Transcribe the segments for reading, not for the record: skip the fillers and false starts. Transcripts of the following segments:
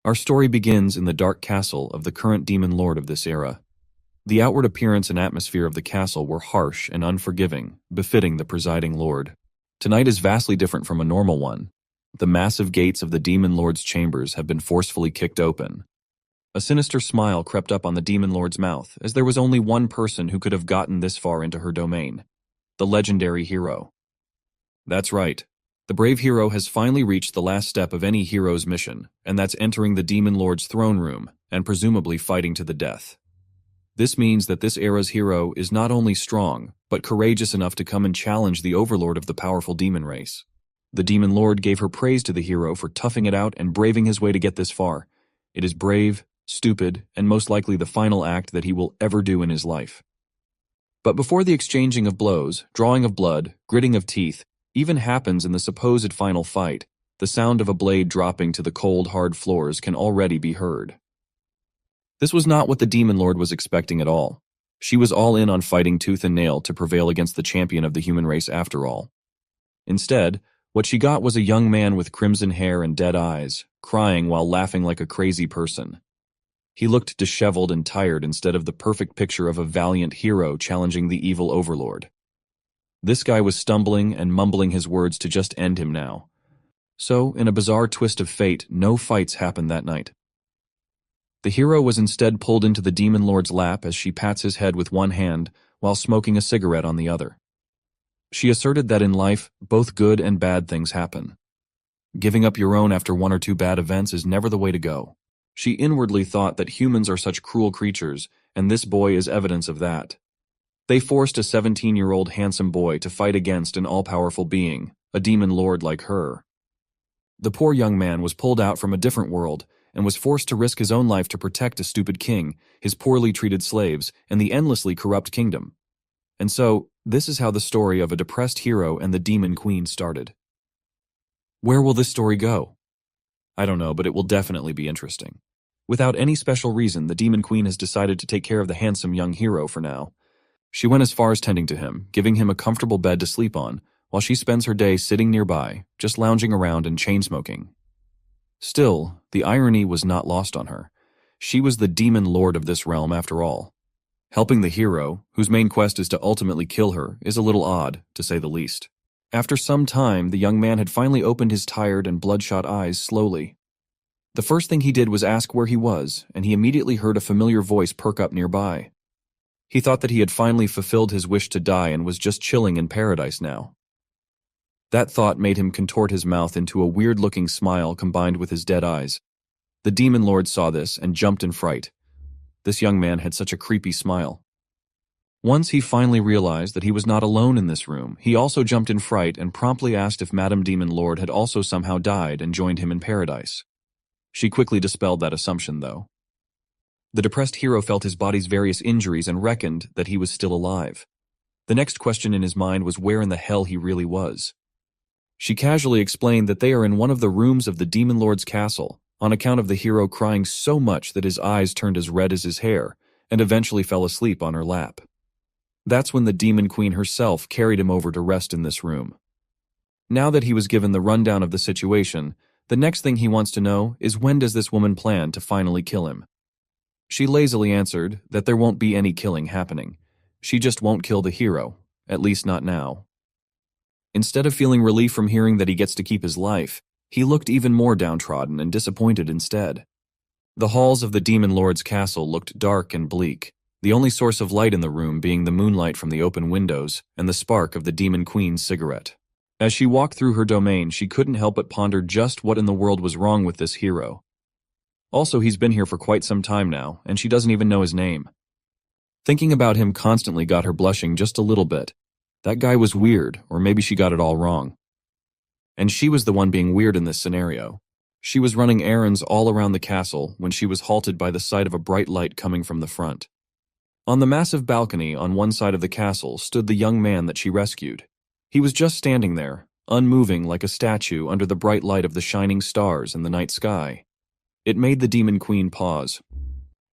Our story begins in the dark castle of the current demon lord of this era. The outward appearance and atmosphere of the castle were harsh and unforgiving, befitting the presiding lord. Tonight is vastly different from a normal one. The massive gates of the demon lord's chambers have been forcefully kicked open. A sinister smile crept up on the demon lord's mouth, as there was only one person who could have gotten this far into her domain: the legendary hero. That's right. The brave hero has finally reached the last step of any hero's mission, and that's entering the demon lord's throne room and presumably fighting to the death. This means that this era's hero is not only strong, but courageous enough to come and challenge the overlord of the powerful demon race. The demon lord gave her praise to the hero for toughing it out and braving his way to get this far. It is brave, stupid, and most likely the final act that he will ever do in his life. But before the exchanging of blows, drawing of blood, gritting of teeth, even happens in the supposed final fight, the sound of a blade dropping to the cold, hard floors can already be heard. This was not what the demon lord was expecting at all. She was all in on fighting tooth and nail to prevail against the champion of the human race after all. Instead, what she got was a young man with crimson hair and dead eyes, crying while laughing like a crazy person. He looked disheveled and tired instead of the perfect picture of a valiant hero challenging the evil overlord. This guy was stumbling and mumbling his words to just end him now. So, in a bizarre twist of fate, no fights happened that night. The hero was instead pulled into the demon lord's lap as she pats his head with one hand while smoking a cigarette on the other. She asserted that in life, both good and bad things happen. Giving up your own after one or two bad events is never the way to go. She inwardly thought that humans are such cruel creatures, and this boy is evidence of that. They forced a 17-year-old handsome boy to fight against an all-powerful being, a demon lord like her. The poor young man was pulled out from a different world and was forced to risk his own life to protect a stupid king, his poorly treated slaves, and the endlessly corrupt kingdom. And so, this is how the story of a depressed hero and the demon queen started. Where will this story go? I don't know, but it will definitely be interesting. Without any special reason, the demon queen has decided to take care of the handsome young hero for now. She went as far as tending to him, giving him a comfortable bed to sleep on, while she spends her day sitting nearby, just lounging around and chain-smoking. Still, the irony was not lost on her. She was the demon lord of this realm after all. Helping the hero, whose main quest is to ultimately kill her, is a little odd, to say the least. After some time, the young man had finally opened his tired and bloodshot eyes slowly. The first thing he did was ask where he was, and he immediately heard a familiar voice perk up nearby. He thought that he had finally fulfilled his wish to die and was just chilling in paradise now. That thought made him contort his mouth into a weird-looking smile combined with his dead eyes. The demon lord saw this and jumped in fright. This young man had such a creepy smile. Once he finally realized that he was not alone in this room, he also jumped in fright and promptly asked if Madame Demon Lord had also somehow died and joined him in paradise. She quickly dispelled that assumption, though. The depressed hero felt his body's various injuries and reckoned that he was still alive. The next question in his mind was where in the hell he really was. She casually explained that they are in one of the rooms of the Demon Lord's castle, on account of the hero crying so much that his eyes turned as red as his hair, and eventually fell asleep on her lap. That's when the Demon Queen herself carried him over to rest in this room. Now that he was given the rundown of the situation, the next thing he wants to know is when does this woman plan to finally kill him? She lazily answered that there won't be any killing happening. She just won't kill the hero, at least not now. Instead of feeling relief from hearing that he gets to keep his life, he looked even more downtrodden and disappointed instead. The halls of the Demon Lord's castle looked dark and bleak, the only source of light in the room being the moonlight from the open windows and the spark of the Demon Queen's cigarette. As she walked through her domain, she couldn't help but ponder just what in the world was wrong with this hero. Also, he's been here for quite some time now, and she doesn't even know his name. Thinking about him constantly got her blushing just a little bit. That guy was weird, or maybe she got it all wrong. And she was the one being weird in this scenario. She was running errands all around the castle when she was halted by the sight of a bright light coming from the front. On the massive balcony on one side of the castle stood the young man that she rescued. He was just standing there, unmoving like a statue under the bright light of the shining stars in the night sky. It made the Demon Queen pause.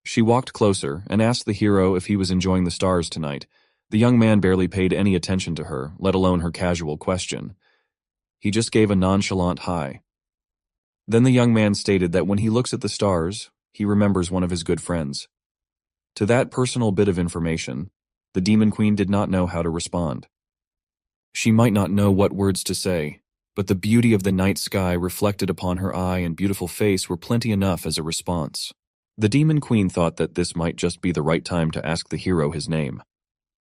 She walked closer and asked the hero if he was enjoying the stars tonight. The young man barely paid any attention to her, let alone her casual question. He just gave a nonchalant hi. Then the young man stated that when he looks at the stars, he remembers one of his good friends. To that personal bit of information, the Demon Queen did not know how to respond. She might not know what words to say, but the beauty of the night sky reflected upon her eye and beautiful face were plenty enough as a response. The Demon Queen thought that this might just be the right time to ask the hero his name.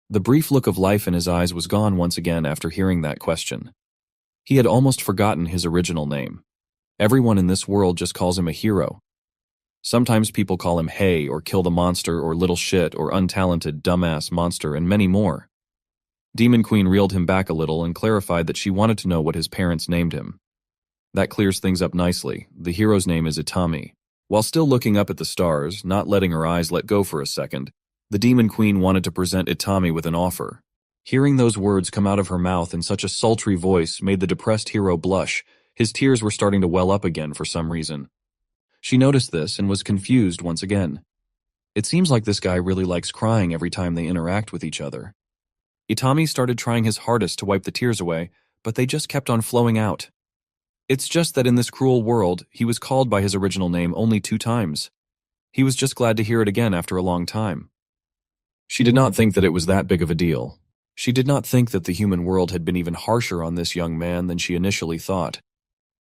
The brief look of life in his eyes was gone once again after hearing that question. He had almost forgotten his original name. Everyone in this world just calls him a hero. Sometimes people call him Hey or Kill the Monster or Little Shit or Untalented Dumbass Monster and many more. Demon Queen reeled him back a little and clarified that she wanted to know what his parents named him. That clears things up nicely. The hero's name is Itami. While still looking up at the stars, not letting her eyes let go for a second, the Demon Queen wanted to present Itami with an offer. Hearing those words come out of her mouth in such a sultry voice made the depressed hero blush. His tears were starting to well up again for some reason. She noticed this and was confused once again. It seems like this guy really likes crying every time they interact with each other. Itami started trying his hardest to wipe the tears away, but they just kept on flowing out. It's just that in this cruel world, he was called by his original name only 2 times. He was just glad to hear it again after a long time. She did not think that it was that big of a deal. She did not think that the human world had been even harsher on this young man than she initially thought.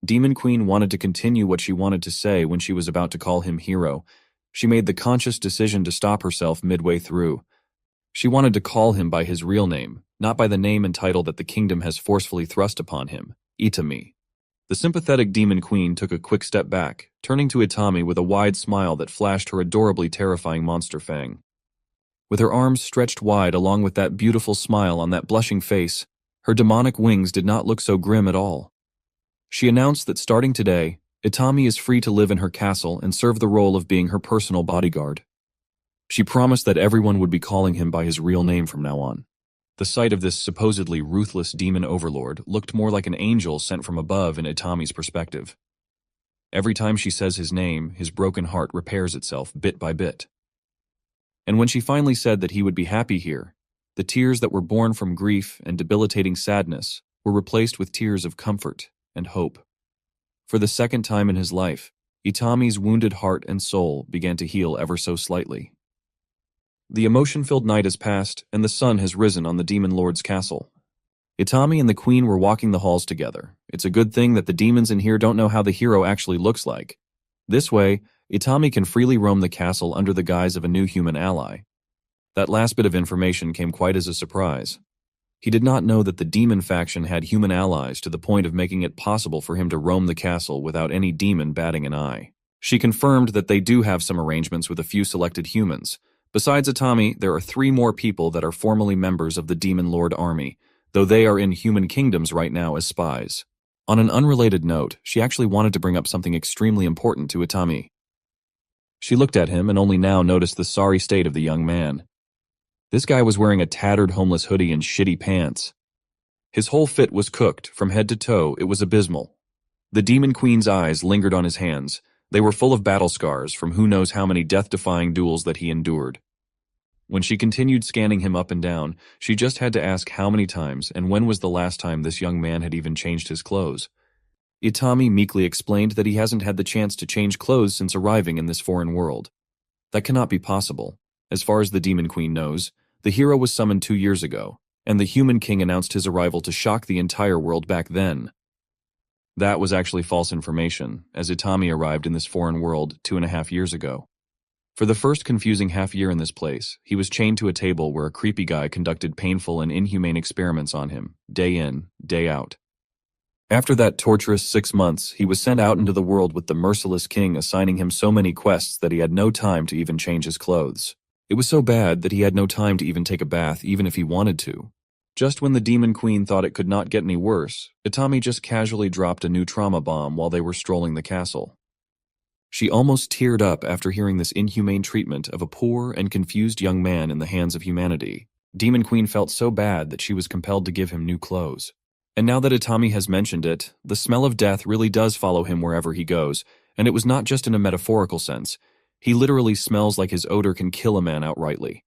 Demon Queen wanted to continue what she wanted to say when she was about to call him hero. She made the conscious decision to stop herself midway through. She wanted to call him by his real name, not by the name and title that the kingdom has forcefully thrust upon him, Itami. The sympathetic Demon Queen took a quick step back, turning to Itami with a wide smile that flashed her adorably terrifying monster fang. With her arms stretched wide along with that beautiful smile on that blushing face, her demonic wings did not look so grim at all. She announced that starting today, Itami is free to live in her castle and serve the role of being her personal bodyguard. She promised that everyone would be calling him by his real name from now on. The sight of this supposedly ruthless demon overlord looked more like an angel sent from above in Itami's perspective. Every time she says his name, his broken heart repairs itself bit by bit. And when she finally said that he would be happy here, the tears that were born from grief and debilitating sadness were replaced with tears of comfort and hope. For the second time in his life, Itami's wounded heart and soul began to heal ever so slightly. The emotion-filled night has passed, and the sun has risen on the Demon Lord's castle. Itami and the Queen were walking the halls together. It's a good thing that the demons in here don't know how the hero actually looks like. This way, Itami can freely roam the castle under the guise of a new human ally. That last bit of information came quite as a surprise. He did not know that the demon faction had human allies to the point of making it possible for him to roam the castle without any demon batting an eye. She confirmed that they do have some arrangements with a few selected humans. Besides Itami, there are 3 more people that are formally members of the Demon Lord army, though they are in human kingdoms right now as spies. On an unrelated note, she actually wanted to bring up something extremely important to Itami. She looked at him and only now noticed the sorry state of the young man. This guy was wearing a tattered homeless hoodie and shitty pants. His whole fit was cooked, from head to toe. It was abysmal. The Demon Queen's eyes lingered on his hands. They were full of battle scars from who knows how many death-defying duels that he endured. When she continued scanning him up and down, she just had to ask how many times and when was the last time this young man had even changed his clothes. Itami meekly explained that he hasn't had the chance to change clothes since arriving in this foreign world. That cannot be possible. As far as the Demon Queen knows, the hero was summoned 2 years ago, and the Human King announced his arrival to shock the entire world back then. That was actually false information, as Itami arrived in this foreign world 2.5 years ago. For the first confusing half year in this place, he was chained to a table where a creepy guy conducted painful and inhumane experiments on him, day in, day out. After that torturous 6 months, he was sent out into the world with the merciless king assigning him so many quests that he had no time to even change his clothes. It was so bad that he had no time to even take a bath, even if he wanted to. Just when the Demon Queen thought it could not get any worse, Itami just casually dropped a new trauma bomb while they were strolling the castle. She almost teared up after hearing this inhumane treatment of a poor and confused young man in the hands of humanity. Demon Queen felt so bad that she was compelled to give him new clothes. And now that Itami has mentioned it, the smell of death really does follow him wherever he goes, and it was not just in a metaphorical sense. He literally smells like his odor can kill a man outrightly.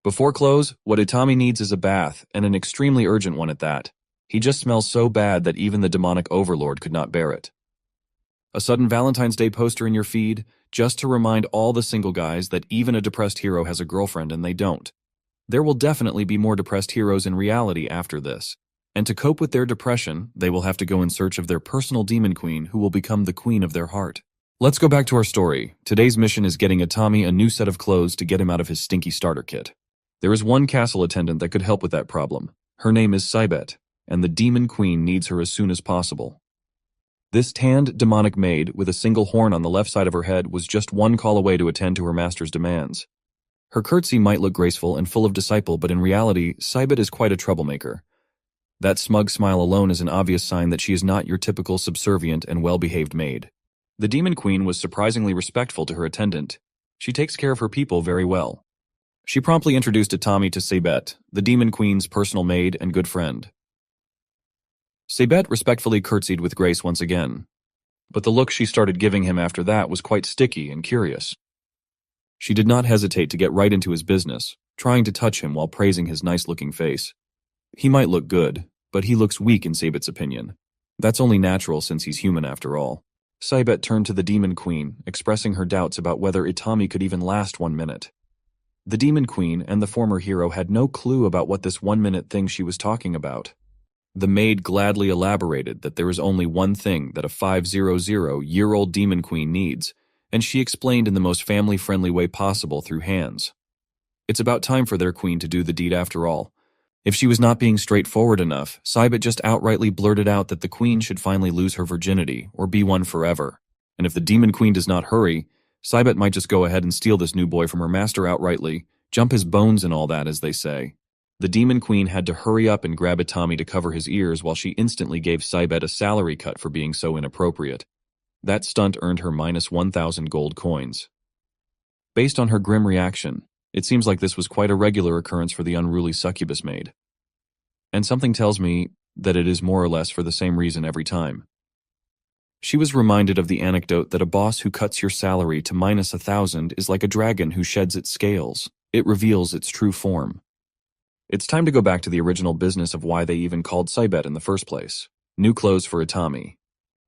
Before clothes, what Itami needs is a bath, and an extremely urgent one at that. He just smells so bad that even the demonic overlord could not bear it. A sudden Valentine's Day poster in your feed, just to remind all the single guys that even a depressed hero has a girlfriend and they don't. There will definitely be more depressed heroes in reality after this. And to cope with their depression, they will have to go in search of their personal demon queen who will become the queen of their heart. Let's go back to our story. Today's mission is getting Itami a new set of clothes to get him out of his stinky starter kit. There is one castle attendant that could help with that problem. Her name is Cybet, and the demon queen needs her as soon as possible. This tanned demonic maid with a single horn on the left side of her head was just one call away to attend to her master's demands. Her curtsy might look graceful and full of disciple, but in reality, Cybet is quite a troublemaker. That smug smile alone is an obvious sign that she is not your typical subservient and well-behaved maid. The demon queen was surprisingly respectful to her attendant. She takes care of her people very well. She promptly introduced Itami to Cybet, the demon queen's personal maid and good friend. Cybet respectfully curtsied with grace once again, but the look she started giving him after that was quite sticky and curious. She did not hesitate to get right into his business, trying to touch him while praising his nice-looking face. He might look good, but he looks weak in Cybet's opinion. That's only natural since he's human after all. Cybet turned to the demon queen, expressing her doubts about whether Itami could even last 1 minute. The demon queen and the former hero had no clue about what this 1-minute thing she was talking about. The maid gladly elaborated that there is only one thing that a 500-year-old demon queen needs, and she explained in the most family-friendly way possible through hands. It's about time for their queen to do the deed after all. If she was not being straightforward enough, Cybet just outrightly blurted out that the queen should finally lose her virginity, or be one forever. And if the demon queen does not hurry, Cybet might just go ahead and steal this new boy from her master outrightly, jump his bones and all that, as they say. The demon queen had to hurry up and grab Itami to cover his ears while she instantly gave Cybet a salary cut for being so inappropriate. That stunt earned her minus 1,000 gold coins. Based on her grim reaction, it seems like this was quite a regular occurrence for the unruly succubus maid. And something tells me that it is more or less for the same reason every time. She was reminded of the anecdote that a boss who cuts your salary to minus 1,000 is like a dragon who sheds its scales. It reveals its true form. It's time to go back to the original business of why they even called Cybet in the first place. New clothes for Itami.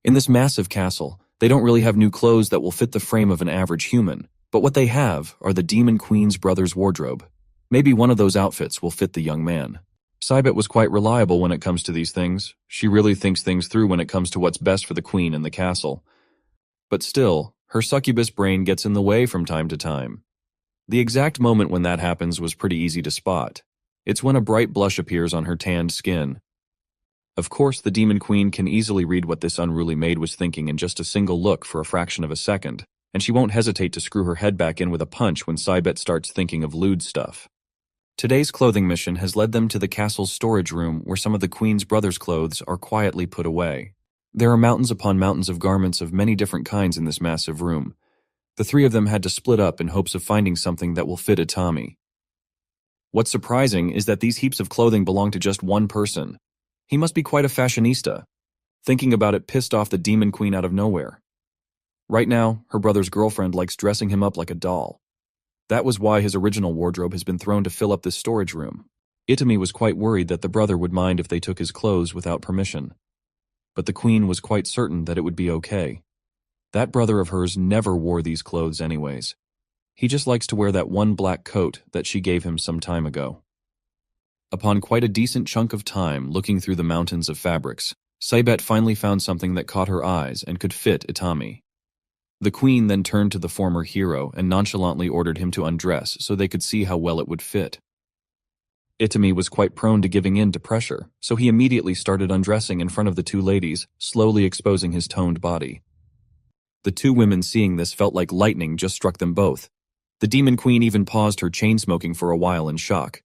In this massive castle, they don't really have new clothes that will fit the frame of an average human, but what they have are the Demon Queen's brother's wardrobe. Maybe one of those outfits will fit the young man. Cybet was quite reliable when it comes to these things. She really thinks things through when it comes to what's best for the queen and the castle. But still, her succubus brain gets in the way from time to time. The exact moment when that happens was pretty easy to spot. It's when a bright blush appears on her tanned skin. Of course, the Demon Queen can easily read what this unruly maid was thinking in just a single look for a fraction of a second, and she won't hesitate to screw her head back in with a punch when Cybet starts thinking of lewd stuff. Today's clothing mission has led them to the castle's storage room where some of the Queen's brother's clothes are quietly put away. There are mountains upon mountains of garments of many different kinds in this massive room. The three of them had to split up in hopes of finding something that will fit Itami. What's surprising is that these heaps of clothing belong to just one person. He must be quite a fashionista. Thinking about it pissed off the Demon Queen out of nowhere. Right now, her brother's girlfriend likes dressing him up like a doll. That was why his original wardrobe has been thrown to fill up this storage room. Itami was quite worried that the brother would mind if they took his clothes without permission. But the queen was quite certain that it would be okay. That brother of hers never wore these clothes anyways. He just likes to wear that one black coat that she gave him some time ago. Upon quite a decent chunk of time looking through the mountains of fabrics, Cybet finally found something that caught her eyes and could fit Itami. The queen then turned to the former hero and nonchalantly ordered him to undress so they could see how well it would fit. Itami was quite prone to giving in to pressure, so he immediately started undressing in front of the two ladies, slowly exposing his toned body. The two women seeing this felt like lightning just struck them both. The Demon Queen even paused her chain-smoking for a while in shock.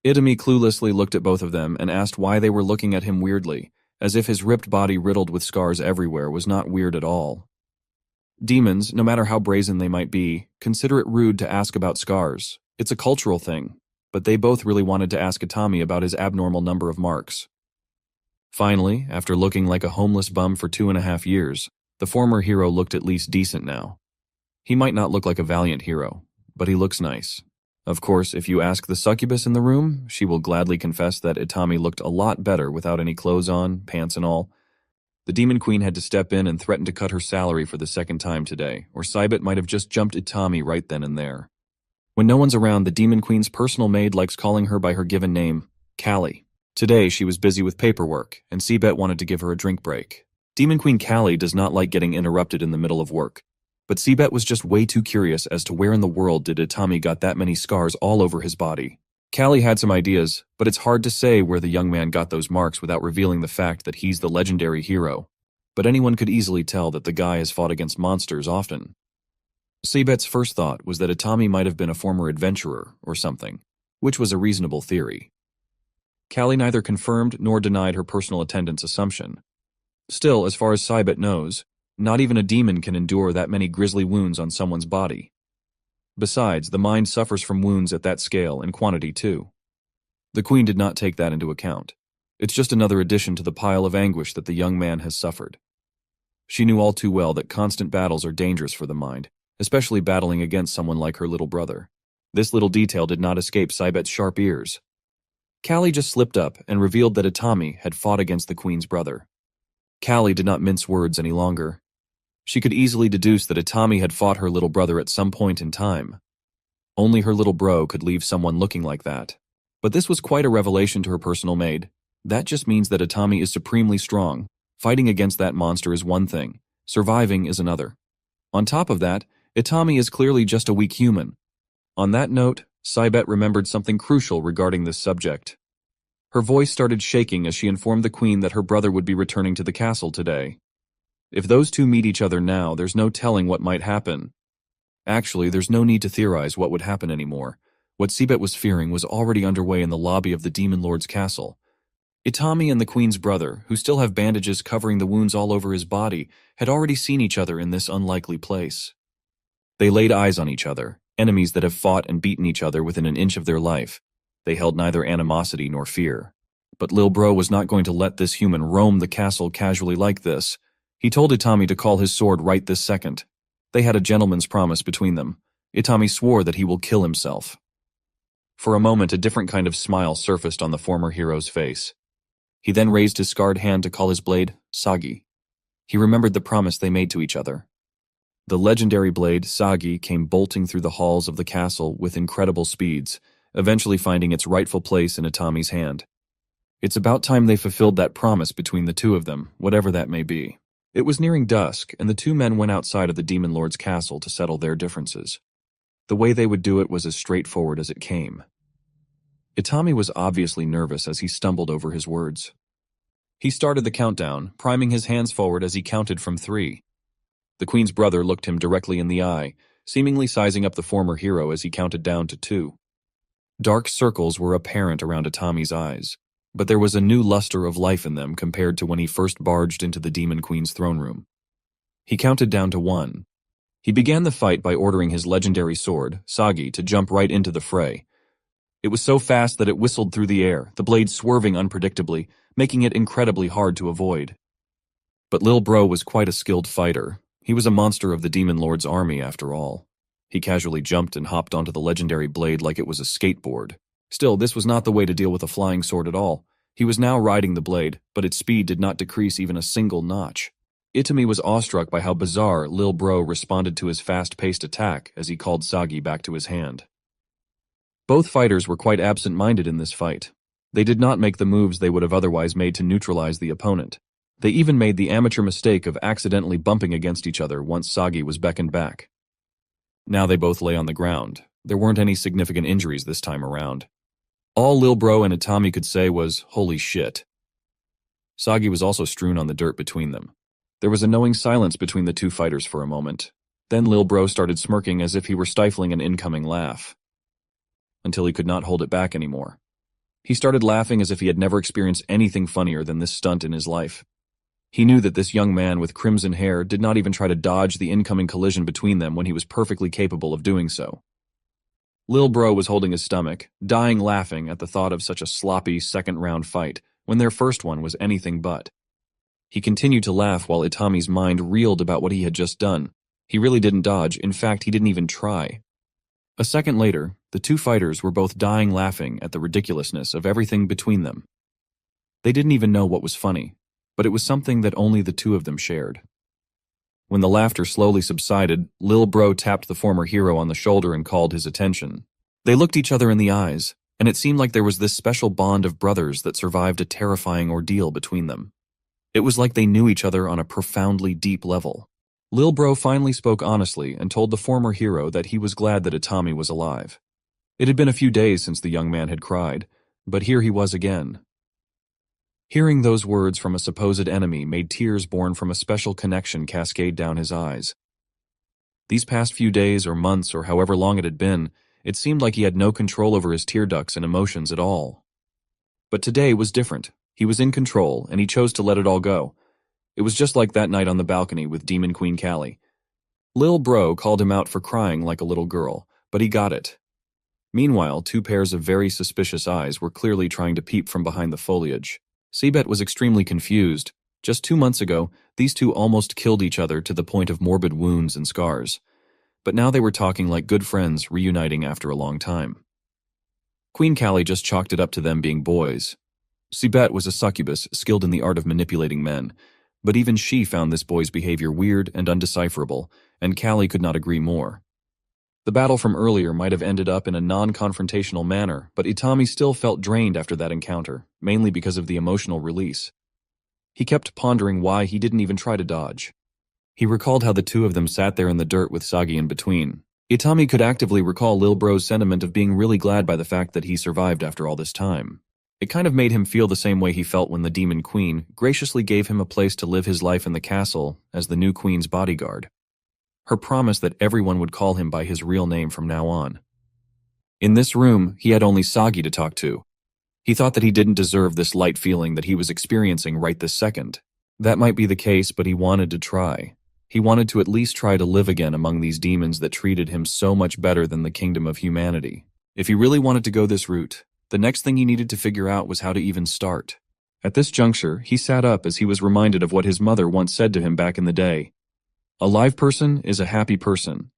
Itami cluelessly looked at both of them and asked why they were looking at him weirdly, as if his ripped body riddled with scars everywhere was not weird at all. Demons, no matter how brazen they might be, consider it rude to ask about scars. It's a cultural thing, but they both really wanted to ask Itami about his abnormal number of marks. Finally, after looking like a homeless bum for 2.5 years, the former hero looked at least decent now. He might not look like a valiant hero, but he looks nice. Of course, if you ask the succubus in the room, she will gladly confess that Itami looked a lot better without any clothes on, pants and all. The Demon Queen had to step in and threaten to cut her salary for the second time today, or Cybet might have just jumped Itami right then and there. When no one's around, the Demon Queen's personal maid likes calling her by her given name, Callie. Today, she was busy with paperwork, and Cybet wanted to give her a drink break. Demon Queen Callie does not like getting interrupted in the middle of work, but Cybet was just way too curious as to where in the world did Itami got that many scars all over his body. Callie had some ideas, but it's hard to say where the young man got those marks without revealing the fact that he's the legendary hero. But anyone could easily tell that the guy has fought against monsters often. Cybet's first thought was that Itami might have been a former adventurer or something, which was a reasonable theory. Callie neither confirmed nor denied her personal attendance assumption. Still, as far as Cybet knows, not even a demon can endure that many grisly wounds on someone's body. Besides, the mind suffers from wounds at that scale and quantity too. The Queen did not take that into account. It's just another addition to the pile of anguish that the young man has suffered. She knew all too well that constant battles are dangerous for the mind, especially battling against someone like her little brother. This little detail did not escape Cybet's sharp ears. Callie just slipped up and revealed that Itami had fought against the Queen's brother. Callie did not mince words any longer. She could easily deduce that Itami had fought her little brother at some point in time. Only her little bro could leave someone looking like that. But this was quite a revelation to her personal maid. That just means that Itami is supremely strong. Fighting against that monster is one thing, surviving is another. On top of that, Itami is clearly just a weak human. On that note, Cybet remembered something crucial regarding this subject. Her voice started shaking as she informed the Queen that her brother would be returning to the castle today. If those two meet each other now, there's no telling what might happen. Actually, there's no need to theorize what would happen anymore. What Cybet was fearing was already underway in the lobby of the Demon Lord's castle. Itami and the Queen's brother, who still have bandages covering the wounds all over his body, had already seen each other in this unlikely place. They laid eyes on each other, enemies that have fought and beaten each other within an inch of their life. They held neither animosity nor fear. But Lil Bro was not going to let this human roam the castle casually like this. He told Itami to call his sword right this second. They had a gentleman's promise between them. Itami swore that he will kill himself. For a moment, a different kind of smile surfaced on the former hero's face. He then raised his scarred hand to call his blade Sagi. He remembered the promise they made to each other. The legendary blade, Sagi, came bolting through the halls of the castle with incredible speeds, eventually finding its rightful place in Itami's hand. It's about time they fulfilled that promise between the two of them, whatever that may be. It was nearing dusk, and the two men went outside of the Demon Lord's castle to settle their differences. The way they would do it was as straightforward as it came. Itami was obviously nervous as he stumbled over his words. He started the countdown, priming his hands forward as he counted from 3. The Queen's brother looked him directly in the eye, seemingly sizing up the former hero as he counted down to 2. Dark circles were apparent around Itami's eyes, but there was a new luster of life in them compared to when he first barged into the Demon Queen's throne room. He counted down to 1. He began the fight by ordering his legendary sword, Sagi, to jump right into the fray. It was so fast that it whistled through the air, the blade swerving unpredictably, making it incredibly hard to avoid. But Lil Bro was quite a skilled fighter. He was a monster of the Demon Lord's army, after all. He casually jumped and hopped onto the legendary blade like it was a skateboard. Still, this was not the way to deal with a flying sword at all. He was now riding the blade, but its speed did not decrease even a single notch. Itami was awestruck by how bizarre Lil Bro responded to his fast-paced attack as he called Sagi back to his hand. Both fighters were quite absent-minded in this fight. They did not make the moves they would have otherwise made to neutralize the opponent. They even made the amateur mistake of accidentally bumping against each other once Sagi was beckoned back. Now they both lay on the ground. There weren't any significant injuries this time around. All Lil Bro and Itami could say was, "Holy shit." Sagi was also strewn on the dirt between them. There was a knowing silence between the two fighters for a moment. Then Lil Bro started smirking as if he were stifling an incoming laugh, until he could not hold it back anymore. He started laughing as if he had never experienced anything funnier than this stunt in his life. He knew that this young man with crimson hair did not even try to dodge the incoming collision between them when he was perfectly capable of doing so. Lil Bro was holding his stomach, dying laughing at the thought of such a sloppy second-round fight when their first one was anything but. He continued to laugh while Itami's mind reeled about what he had just done. He really didn't dodge, in fact, he didn't even try. A second later, the two fighters were both dying laughing at the ridiculousness of everything between them. They didn't even know what was funny. but it was something that only the two of them shared. When the laughter slowly subsided, Lil Bro tapped the former hero on the shoulder and called his attention. They looked each other in the eyes, and it seemed like there was this special bond of brothers that survived a terrifying ordeal between them. It was like they knew each other on a profoundly deep level. Lil Bro finally spoke honestly and told the former hero that he was glad that Itami was alive. It had been a few days since the young man had cried, but here he was again. Hearing those words from a supposed enemy made tears born from a special connection cascade down his eyes. These past few days or months or however long it had been, it seemed like he had no control over his tear ducts and emotions at all. But today was different. He was in control, and he chose to let it all go. It was just like that night on the balcony with Demon Queen Callie. Lil Bro called him out for crying like a little girl, but he got it. Meanwhile, two pairs of very suspicious eyes were clearly trying to peep from behind the foliage. Seabet was extremely confused. Just 2 months ago, these two almost killed each other to the point of morbid wounds and scars. But now they were talking like good friends, reuniting after a long time. Queen Callie just chalked it up to them being boys. Seabet was a succubus skilled in the art of manipulating men, but even she found this boy's behavior weird and undecipherable, and Callie could not agree more. The battle from earlier might have ended up in a non-confrontational manner, but Itami still felt drained after that encounter, mainly because of the emotional release. He kept pondering why he didn't even try to dodge. He recalled how the two of them sat there in the dirt with Sagi in between. Itami could actively recall Lil Bro's sentiment of being really glad by the fact that he survived after all this time. It kind of made him feel the same way he felt when the Demon Queen graciously gave him a place to live his life in the castle as the new queen's bodyguard. Her promise that everyone would call him by his real name from now on. In this room, he had only Sagi to talk to. He thought that he didn't deserve this light feeling that he was experiencing right this second. That might be the case, but he wanted to try. He wanted to at least try to live again among these demons that treated him so much better than the kingdom of humanity. If he really wanted to go this route, the next thing he needed to figure out was how to even start. At this juncture, he sat up as he was reminded of what his mother once said to him back in the day. A live person is a happy person.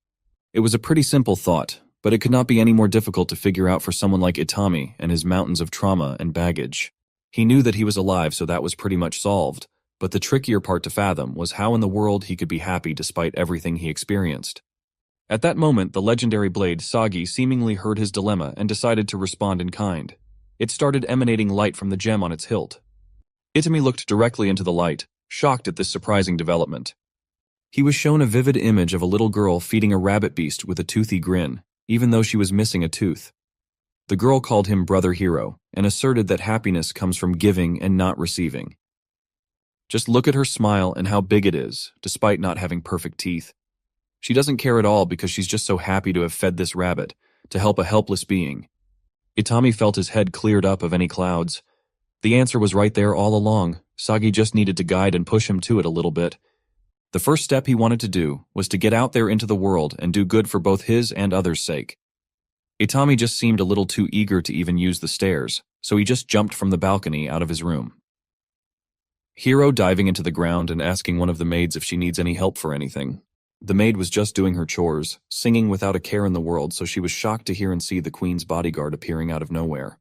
It was a pretty simple thought, but it could not be any more difficult to figure out for someone like Itami and his mountains of trauma and baggage. He knew that he was alive, so that was pretty much solved, but the trickier part to fathom was how in the world he could be happy despite everything he experienced. At that moment, the legendary blade Sagi seemingly heard his dilemma and decided to respond in kind. It started emanating light from the gem on its hilt. Itami looked directly into the light, shocked at this surprising development. He was shown a vivid image of a little girl feeding a rabbit beast with a toothy grin, even though she was missing a tooth. The girl called him Brother Hero and asserted that happiness comes from giving and not receiving. Just look at her smile and how big it is, despite not having perfect teeth. She doesn't care at all because she's just so happy to have fed this rabbit, to help a helpless being. Itami felt his head cleared up of any clouds. The answer was right there all along. Sagi just needed to guide and push him to it a little bit. The first step he wanted to do was to get out there into the world and do good for both his and others' sake. Itami just seemed a little too eager to even use the stairs, so he just jumped from the balcony out of his room. Hero diving into the ground and asking one of the maids if she needs any help for anything. The maid was just doing her chores, singing without a care in the world, so she was shocked to hear and see the queen's bodyguard appearing out of nowhere.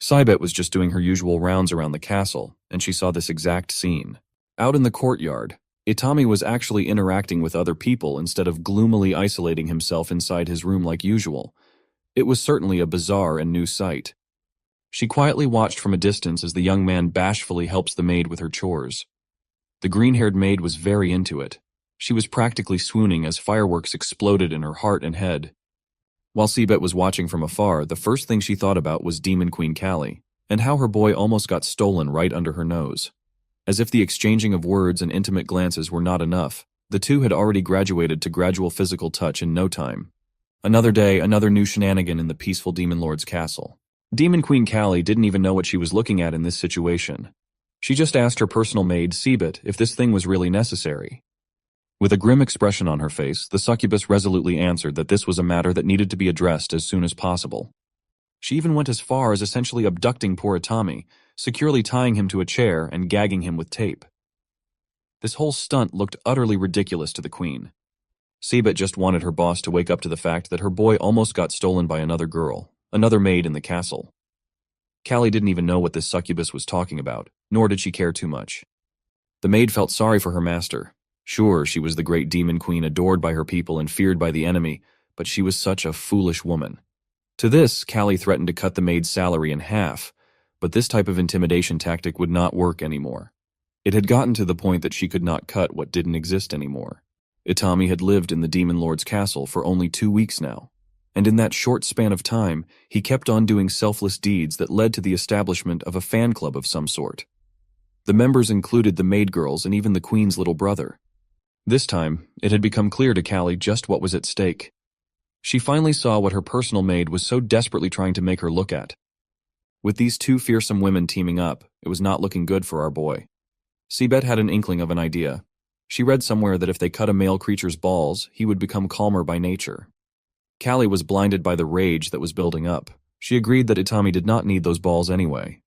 Seibet was just doing her usual rounds around the castle, and she saw this exact scene. Out in the courtyard, Itami was actually interacting with other people instead of gloomily isolating himself inside his room like usual. It was certainly a bizarre and new sight. She quietly watched from a distance as the young man bashfully helps the maid with her chores. The green-haired maid was very into it. She was practically swooning as fireworks exploded in her heart and head. While Seabet was watching from afar, the first thing she thought about was Demon Queen Callie, and how her boy almost got stolen right under her nose. As if the exchanging of words and intimate glances were not enough, the two had already graduated to gradual physical touch in no time. Another day, another new shenanigan in the peaceful Demon Lord's castle. Demon Queen Callie didn't even know what she was looking at in this situation. She just asked her personal maid, Seabet, if this thing was really necessary. With a grim expression on her face, the succubus resolutely answered that this was a matter that needed to be addressed as soon as possible. She even went as far as essentially abducting poor Itami, securely tying him to a chair and gagging him with tape. This whole stunt looked utterly ridiculous to the queen. Seabet just wanted her boss to wake up to the fact that her boy almost got stolen by another girl, another maid in the castle. Callie didn't even know what this succubus was talking about, nor did she care too much. The maid felt sorry for her master. Sure, she was the great demon queen adored by her people and feared by the enemy, but she was such a foolish woman. To this, Callie threatened to cut the maid's salary in half, but this type of intimidation tactic would not work anymore. It had gotten to the point that she could not cut what didn't exist anymore. Itami had lived in the Demon Lord's castle for only 2 weeks now, and in that short span of time, he kept on doing selfless deeds that led to the establishment of a fan club of some sort. The members included the maid girls and even the queen's little brother. This time, it had become clear to Callie just what was at stake. She finally saw what her personal maid was so desperately trying to make her look at. With these 2 fearsome women teaming up, it was not looking good for our boy. Seabet had an inkling of an idea. She read somewhere that if they cut a male creature's balls, he would become calmer by nature. Callie was blinded by the rage that was building up. She agreed that Itami did not need those balls anyway.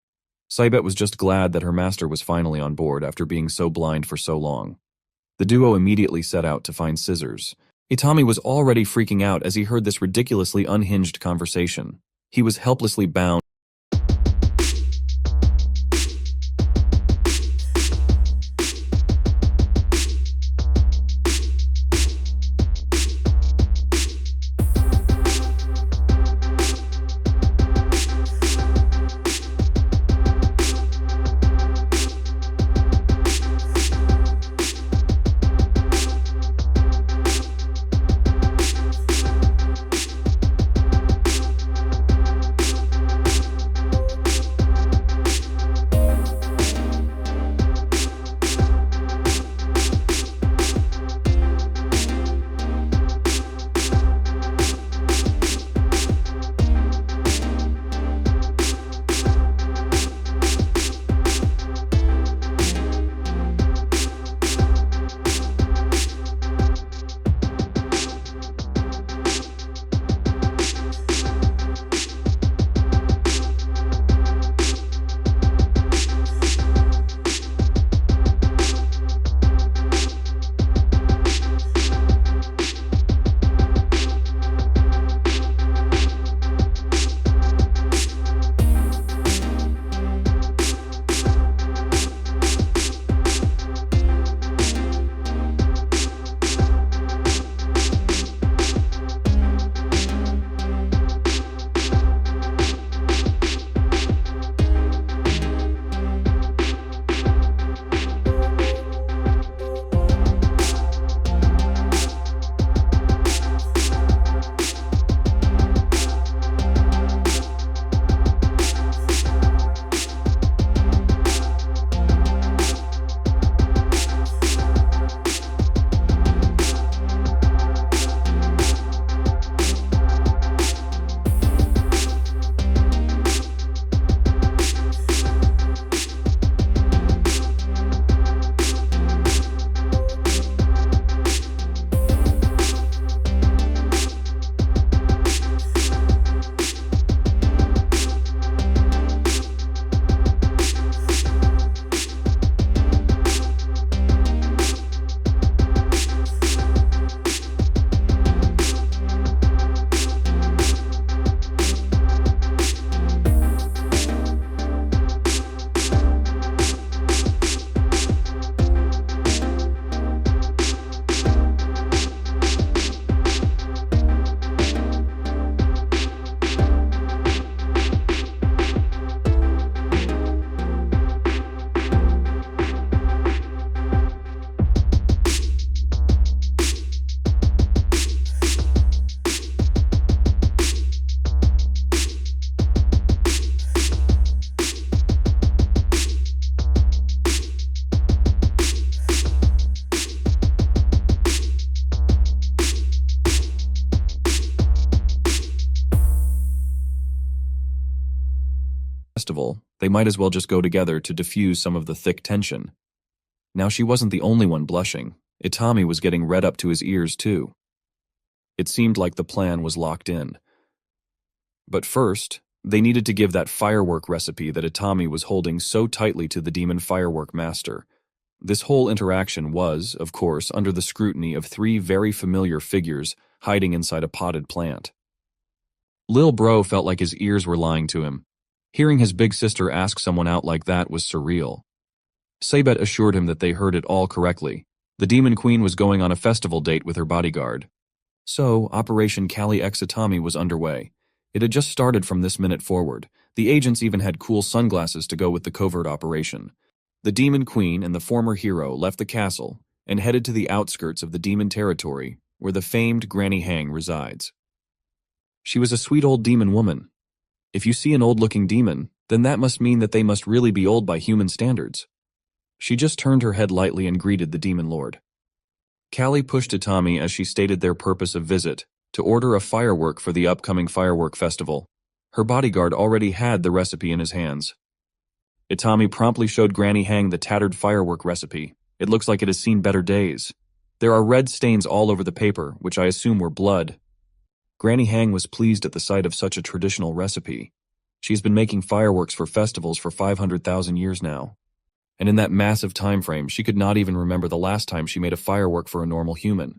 Seabet was just glad that her master was finally on board after being so blind for so long. The duo immediately set out to find scissors. Itami was already freaking out as he heard this ridiculously unhinged conversation. He was helplessly bound. festival, they might as well just go together to diffuse some of the thick tension. Now she wasn't the only one blushing. Itami was getting red up to his ears too. It seemed like the plan was locked in. But first, they needed to give that firework recipe that Itami was holding so tightly to the demon firework master. This whole interaction was, of course, under the scrutiny of three very familiar figures hiding inside a potted plant. Lil Bro felt like his ears were lying to him. Hearing his big sister ask someone out like that was surreal. Sabet assured him that they heard it all correctly. The Demon Queen was going on a festival date with her bodyguard. So, Operation Kali X Atami was underway. It had just started from this minute forward. The agents even had cool sunglasses to go with the covert operation. The Demon Queen and the former hero left the castle and headed to the outskirts of the demon territory where the famed Granny Hang resides. She was a sweet old demon woman. If you see an old-looking demon, then that must mean that they must really be old by human standards. She just turned her head lightly and greeted the demon lord. Callie pushed Itami as she stated their purpose of visit, to order a firework for the upcoming firework festival. Her bodyguard already had the recipe in his hands. Itami promptly showed Granny Hang the tattered firework recipe. It looks like it has seen better days. There are red stains all over the paper, which I assume were blood. Granny Hang was pleased at the sight of such a traditional recipe. She's been making fireworks for festivals for 500,000 years now. And in that massive time frame, she could not even remember the last time she made a firework for a normal human.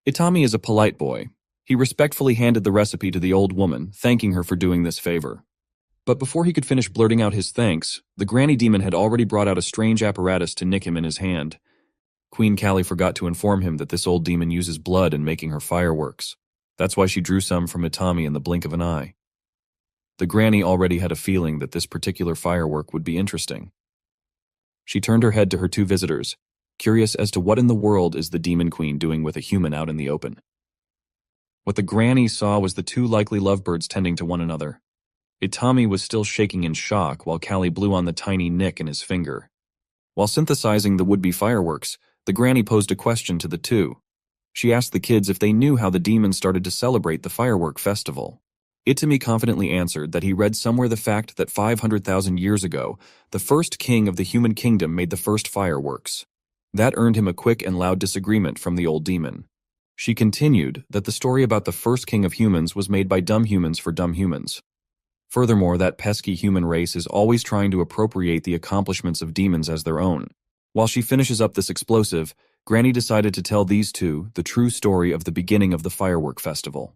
Itami is a polite boy. He respectfully handed the recipe to the old woman, thanking her for doing this favor. But before he could finish blurting out his thanks, the granny demon had already brought out a strange apparatus to nick him in his hand. Queen Callie forgot to inform him that this old demon uses blood in making her fireworks. That's why she drew some from Itami in the blink of an eye. The granny already had a feeling that this particular firework would be interesting. She turned her head to her two visitors, curious as to what in the world is the Demon Queen doing with a human out in the open. What the granny saw was the two likely lovebirds tending to one another. Itami was still shaking in shock while Callie blew on the tiny nick in his finger. While synthesizing the would-be fireworks, the granny posed a question to the two. She asked the kids if they knew how the demons started to celebrate the firework festival. Itami confidently answered that he read somewhere the fact that 500,000 years ago, the first king of the human kingdom made the first fireworks. That earned him a quick and loud disagreement from the old demon. She continued that the story about the first king of humans was made by dumb humans for dumb humans. Furthermore, that pesky human race is always trying to appropriate the accomplishments of demons as their own. While she finishes up this explosive, Granny decided to tell these two the true story of the beginning of the firework festival.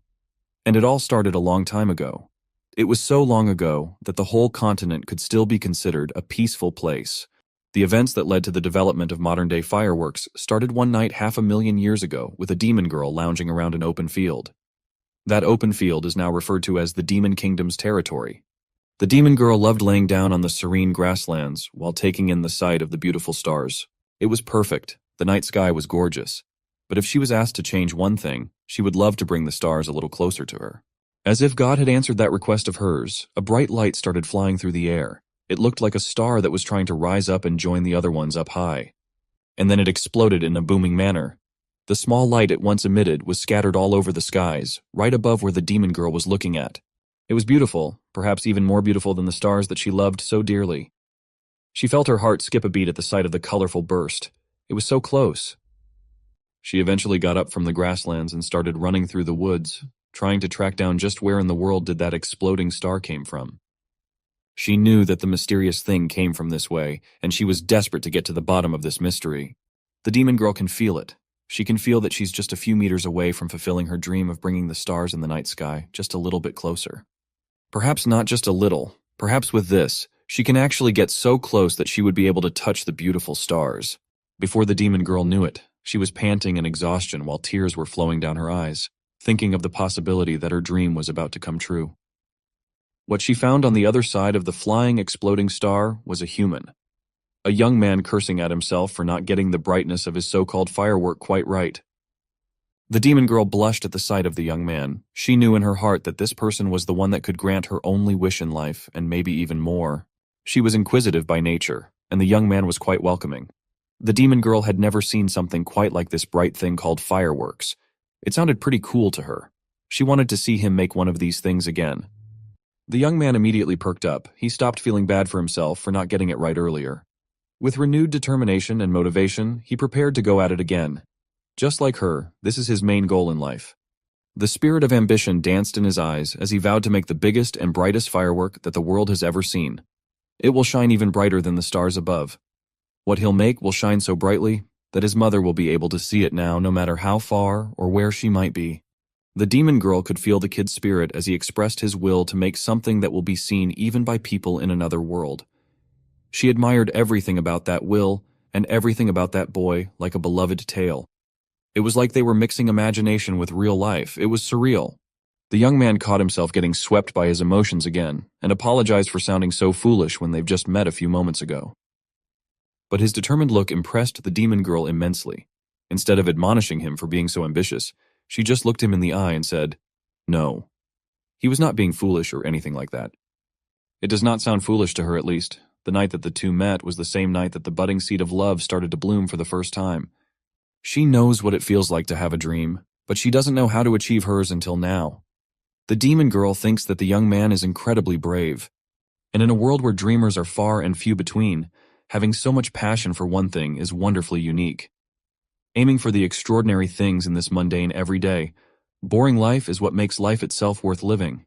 And it all started a long time ago. It was so long ago that the whole continent could still be considered a peaceful place. The events that led to the development of modern-day fireworks started one night 500,000 years ago with a demon girl lounging around an open field. That open field is now referred to as the Demon Kingdom's territory. The demon girl loved laying down on the serene grasslands while taking in the sight of the beautiful stars. It was perfect. The night sky was gorgeous. But if she was asked to change one thing, she would love to bring the stars a little closer to her. As if God had answered that request of hers, a bright light started flying through the air. It looked like a star that was trying to rise up and join the other ones up high. And then it exploded in a booming manner. The small light it once emitted was scattered all over the skies, right above where the demon girl was looking at. It was beautiful, perhaps even more beautiful than the stars that she loved so dearly. She felt her heart skip a beat at the sight of the colorful burst. It was so close. She eventually got up from the grasslands and started running through the woods, trying to track down just where in the world did that exploding star came from. She knew that the mysterious thing came from this way, and she was desperate to get to the bottom of this mystery. The demon girl can feel it. She can feel that she's just a few meters away from fulfilling her dream of bringing the stars in the night sky just a little bit closer. Perhaps not just a little. Perhaps with this, she can actually get so close that she would be able to touch the beautiful stars. Before the demon girl knew it, she was panting in exhaustion while tears were flowing down her eyes, thinking of the possibility that her dream was about to come true. What she found on the other side of the flying, exploding star was a human. A young man cursing at himself for not getting the brightness of his so-called firework quite right. The demon girl blushed at the sight of the young man. She knew in her heart that this person was the one that could grant her only wish in life, and maybe even more. She was inquisitive by nature, and the young man was quite welcoming. The demon girl had never seen something quite like this bright thing called fireworks. It sounded pretty cool to her. She wanted to see him make one of these things again. The young man immediately perked up. He stopped feeling bad for himself for not getting it right earlier. With renewed determination and motivation, he prepared to go at it again. Just like her, this is his main goal in life. The spirit of ambition danced in his eyes as he vowed to make the biggest and brightest firework that the world has ever seen. It will shine even brighter than the stars above. What he'll make will shine so brightly that his mother will be able to see it now no matter how far or where she might be. The demon girl could feel the kid's spirit as he expressed his will to make something that will be seen even by people in another world. She admired everything about that will and everything about that boy like a beloved tale. It was like they were mixing imagination with real life. It was surreal. The young man caught himself getting swept by his emotions again and apologized for sounding so foolish when they've just met a few moments ago. But his determined look impressed the demon girl immensely. Instead of admonishing him for being so ambitious, she just looked him in the eye and said, "No." He was not being foolish or anything like that. It does not sound foolish to her, at least. The night that the two met was the same night that the budding seed of love started to bloom for the first time. She knows what it feels like to have a dream, but she doesn't know how to achieve hers until now. The demon girl thinks that the young man is incredibly brave. And in a world where dreamers are far and few between, having so much passion for one thing is wonderfully unique. Aiming for the extraordinary things in this mundane everyday, boring life is what makes life itself worth living.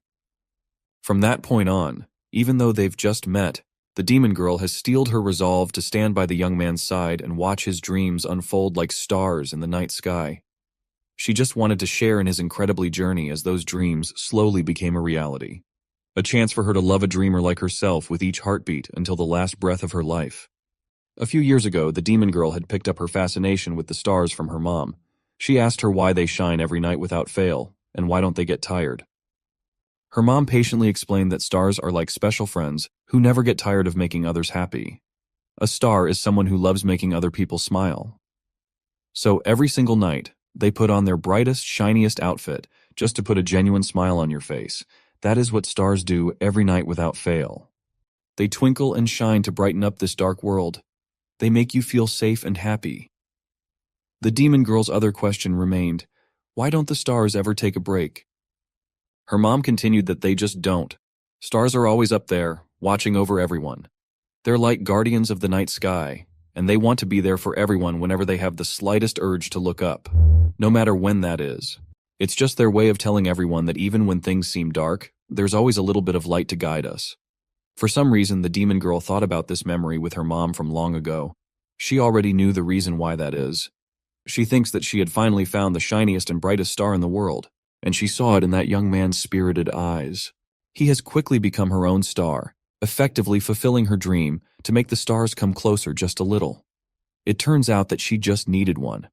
From that point on, even though they've just met, the demon girl has steeled her resolve to stand by the young man's side and watch his dreams unfold like stars in the night sky. She just wanted to share in his incredibly journey as those dreams slowly became a reality. A chance for her to love a dreamer like herself with each heartbeat until the last breath of her life. A few years ago, the demon girl had picked up her fascination with the stars from her mom. She asked her why they shine every night without fail, and why don't they get tired. Her mom patiently explained that stars are like special friends who never get tired of making others happy. A star is someone who loves making other people smile. So every single night, they put on their brightest, shiniest outfit just to put a genuine smile on your face. That is what stars do every night without fail. They twinkle and shine to brighten up this dark world. They make you feel safe and happy. The demon girl's other question remained, why don't the stars ever take a break? Her mom continued that they just don't. Stars are always up there, watching over everyone. They're like guardians of the night sky, and they want to be there for everyone whenever they have the slightest urge to look up, no matter when that is. It's just their way of telling everyone that even when things seem dark, there's always a little bit of light to guide us. For some reason, the demon girl thought about this memory with her mom from long ago. She already knew the reason why that is. She thinks that she had finally found the shiniest and brightest star in the world, and she saw it in that young man's spirited eyes. He has quickly become her own star, effectively fulfilling her dream to make the stars come closer just a little. It turns out that she just needed one.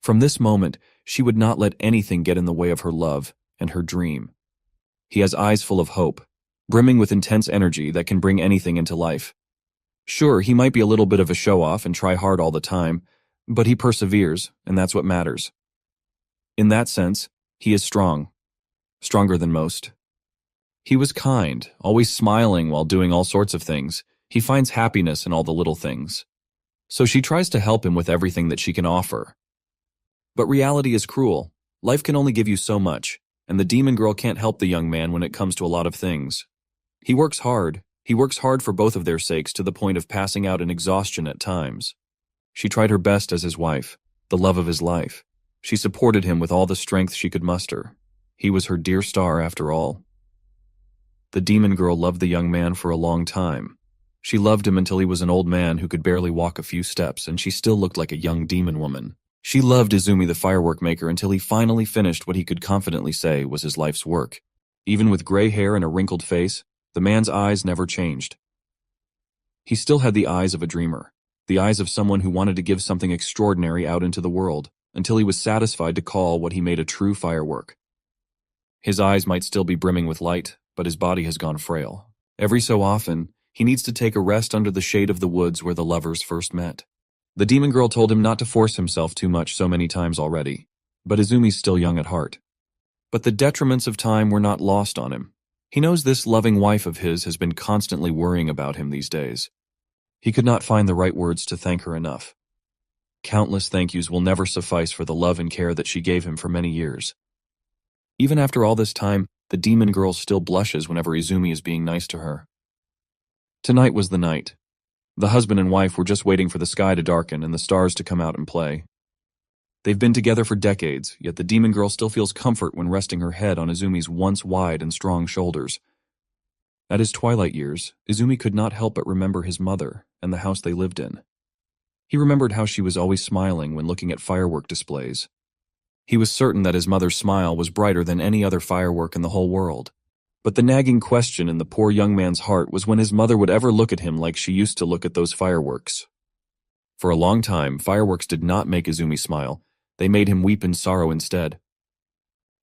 From this moment, she would not let anything get in the way of her love and her dream. He has eyes full of hope, brimming with intense energy that can bring anything into life. Sure, he might be a little bit of a show-off and try hard all the time, but he perseveres, and that's what matters. In that sense, he is strong. Stronger than most. He was kind, always smiling while doing all sorts of things. He finds happiness in all the little things. So she tries to help him with everything that she can offer. But reality is cruel. Life can only give you so much, and the demon girl can't help the young man when it comes to a lot of things. He works hard. He works hard for both of their sakes to the point of passing out in exhaustion at times. She tried her best as his wife, the love of his life. She supported him with all the strength she could muster. He was her dear star after all. The demon girl loved the young man for a long time. She loved him until he was an old man who could barely walk a few steps, and she still looked like a young demon woman. She loved Izumi the firework maker until he finally finished what he could confidently say was his life's work. Even with gray hair and a wrinkled face, the man's eyes never changed. He still had the eyes of a dreamer, the eyes of someone who wanted to give something extraordinary out into the world, until he was satisfied to call what he made a true firework. His eyes might still be brimming with light, but his body has gone frail. Every so often, he needs to take a rest under the shade of the woods where the lovers first met. The demon girl told him not to force himself too much so many times already, but Izumi's still young at heart. But the detriments of time were not lost on him. He knows this loving wife of his has been constantly worrying about him these days. He could not find the right words to thank her enough. Countless thank yous will never suffice for the love and care that she gave him for many years. Even after all this time, the demon girl still blushes whenever Izumi is being nice to her. Tonight was the night. The husband and wife were just waiting for the sky to darken and the stars to come out and play. They've been together for decades, yet the demon girl still feels comfort when resting her head on Izumi's once wide and strong shoulders. At his twilight years, Izumi could not help but remember his mother and the house they lived in. He remembered how she was always smiling when looking at firework displays. He was certain that his mother's smile was brighter than any other firework in the whole world. But the nagging question in the poor young man's heart was when his mother would ever look at him like she used to look at those fireworks. For a long time, fireworks did not make Izumi smile. They made him weep in sorrow instead.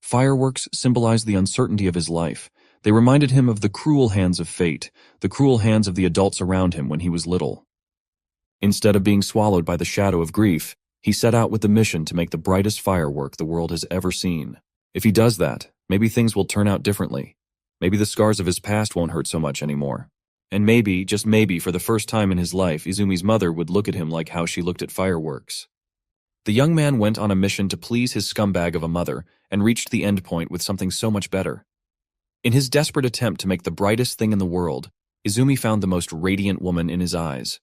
Fireworks symbolized the uncertainty of his life. They reminded him of the cruel hands of fate, the cruel hands of the adults around him when he was little. Instead of being swallowed by the shadow of grief, he set out with the mission to make the brightest firework the world has ever seen. If he does that, maybe things will turn out differently. Maybe the scars of his past won't hurt so much anymore. And maybe, just maybe, for the first time in his life, Izumi's mother would look at him like how she looked at fireworks. The young man went on a mission to please his scumbag of a mother and reached the end point with something so much better. In his desperate attempt to make the brightest thing in the world, Izumi found the most radiant woman in his eyes.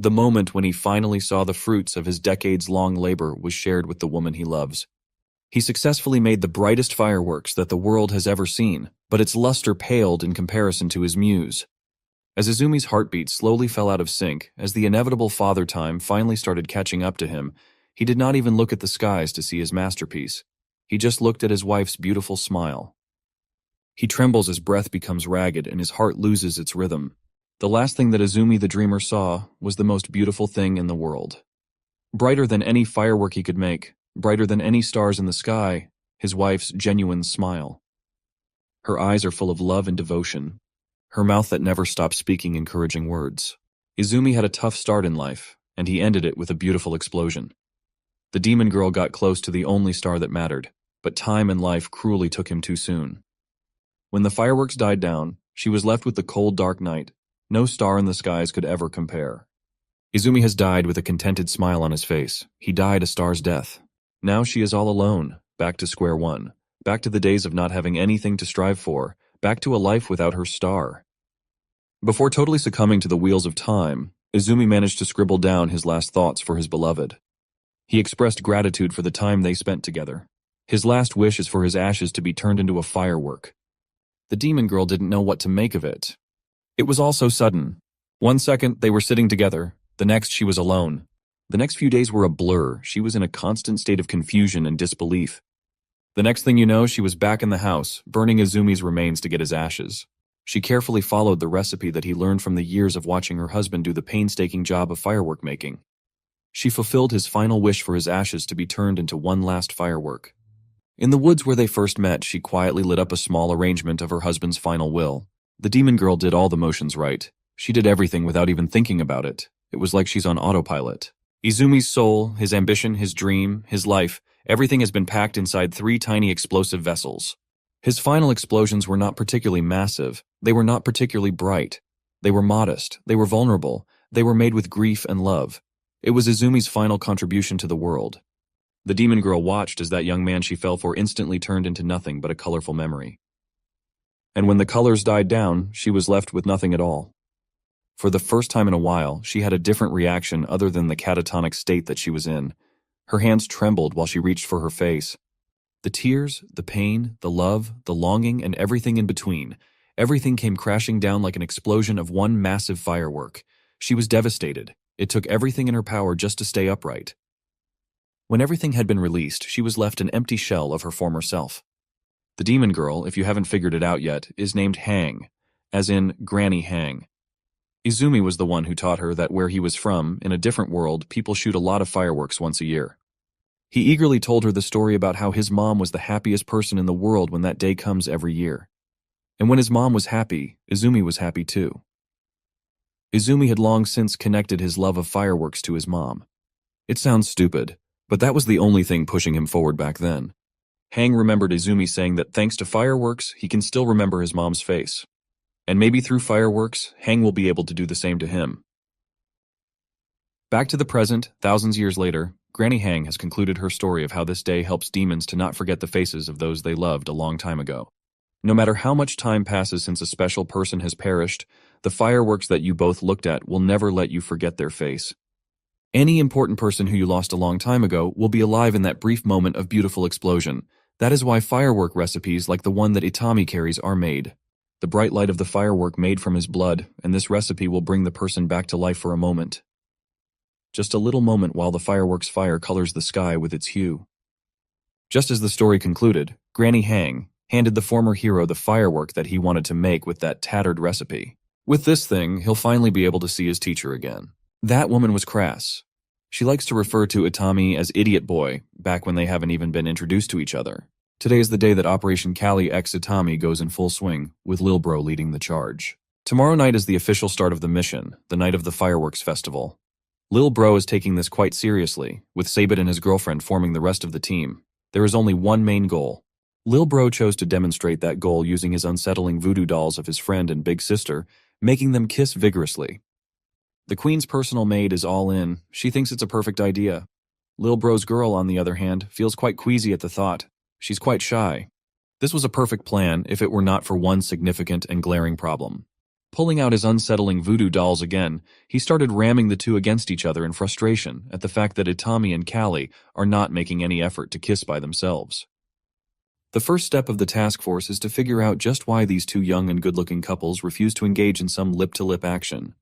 The moment when he finally saw the fruits of his decades-long labor was shared with the woman he loves. He successfully made the brightest fireworks that the world has ever seen, but its luster paled in comparison to his muse. As Izumi's heartbeat slowly fell out of sync, as the inevitable father time finally started catching up to him, he did not even look at the skies to see his masterpiece. He just looked at his wife's beautiful smile. He trembles as breath becomes ragged and his heart loses its rhythm. The last thing that Izumi the dreamer saw was the most beautiful thing in the world. Brighter than any firework he could make, brighter than any stars in the sky, his wife's genuine smile. Her eyes are full of love and devotion, her mouth that never stops speaking encouraging words. Izumi had a tough start in life, and he ended it with a beautiful explosion. The demon girl got close to the only star that mattered, but time and life cruelly took him too soon. When the fireworks died down, she was left with the cold, dark night. No star in the skies could ever compare. Izumi has died with a contented smile on his face. He died a star's death. Now she is all alone, back to square one, back to the days of not having anything to strive for, back to a life without her star. Before totally succumbing to the wheels of time, Izumi managed to scribble down his last thoughts for his beloved. He expressed gratitude for the time they spent together. His last wish is for his ashes to be turned into a firework. The demon girl didn't know what to make of it. It was all so sudden. One second, they were sitting together. The next, she was alone. The next few days were a blur. She was in a constant state of confusion and disbelief. The next thing you know, she was back in the house, burning Izumi's remains to get his ashes. She carefully followed the recipe that he learned from the years of watching her husband do the painstaking job of firework making. She fulfilled his final wish for his ashes to be turned into one last firework. In the woods where they first met, she quietly lit up a small arrangement of her husband's final will. The demon girl did all the motions right. She did everything without even thinking about it. It was like she's on autopilot. Izumi's soul, his ambition, his dream, his life, everything has been packed inside 3 tiny explosive vessels. His final explosions were not particularly massive. They were not particularly bright. They were modest. They were vulnerable. They were made with grief and love. It was Izumi's final contribution to the world. The demon girl watched as that young man she fell for instantly turned into nothing but a colorful memory. And when the colors died down, she was left with nothing at all. For the first time in a while, she had a different reaction other than the catatonic state that she was in. Her hands trembled while she reached for her face. The tears, the pain, the love, the longing, and everything in between, everything came crashing down like an explosion of one massive firework. She was devastated. It took everything in her power just to stay upright. When everything had been released, she was left an empty shell of her former self. The demon girl, if you haven't figured it out yet, is named Hang, as in Granny Hang. Izumi was the one who taught her that where he was from, in a different world, people shoot a lot of fireworks once a year. He eagerly told her the story about how his mom was the happiest person in the world when that day comes every year. And when his mom was happy, Izumi was happy too. Izumi had long since connected his love of fireworks to his mom. It sounds stupid, but that was the only thing pushing him forward back then. Hang remembered Izumi saying that thanks to fireworks, he can still remember his mom's face. And maybe through fireworks, Hang will be able to do the same to him. Back to the present, thousands of years later, Granny Hang has concluded her story of how this day helps demons to not forget the faces of those they loved a long time ago. No matter how much time passes since a special person has perished, the fireworks that you both looked at will never let you forget their face. Any important person who you lost a long time ago will be alive in that brief moment of beautiful explosion. That is why firework recipes like the one that Itami carries are made. The bright light of the firework made from his blood, and this recipe will bring the person back to life for a moment. Just a little moment while the firework's fire colors the sky with its hue. Just as the story concluded, Granny Hang handed the former hero the firework that he wanted to make with that tattered recipe. With this thing, he'll finally be able to see his teacher again. That woman was crass. She likes to refer to Itami as Idiot Boy, back when they haven't even been introduced to each other. Today is the day that Operation Kali X Itami goes in full swing, with Lil Bro leading the charge. Tomorrow night is the official start of the mission, the night of the fireworks festival. Lil Bro is taking this quite seriously, with Sabit and his girlfriend forming the rest of the team. There is only one main goal. Lil Bro chose to demonstrate that goal using his unsettling voodoo dolls of his friend and big sister, making them kiss vigorously. The queen's personal maid is all in. She thinks it's a perfect idea. Lil Bro's girl, on the other hand, feels quite queasy at the thought. She's quite shy. This was a perfect plan if it were not for one significant and glaring problem. Pulling out his unsettling voodoo dolls again, he started ramming the two against each other in frustration at the fact that Itami and Kali are not making any effort to kiss by themselves. The first step of the task force is to figure out just why these two young and good-looking couples refuse to engage in some lip-to-lip action.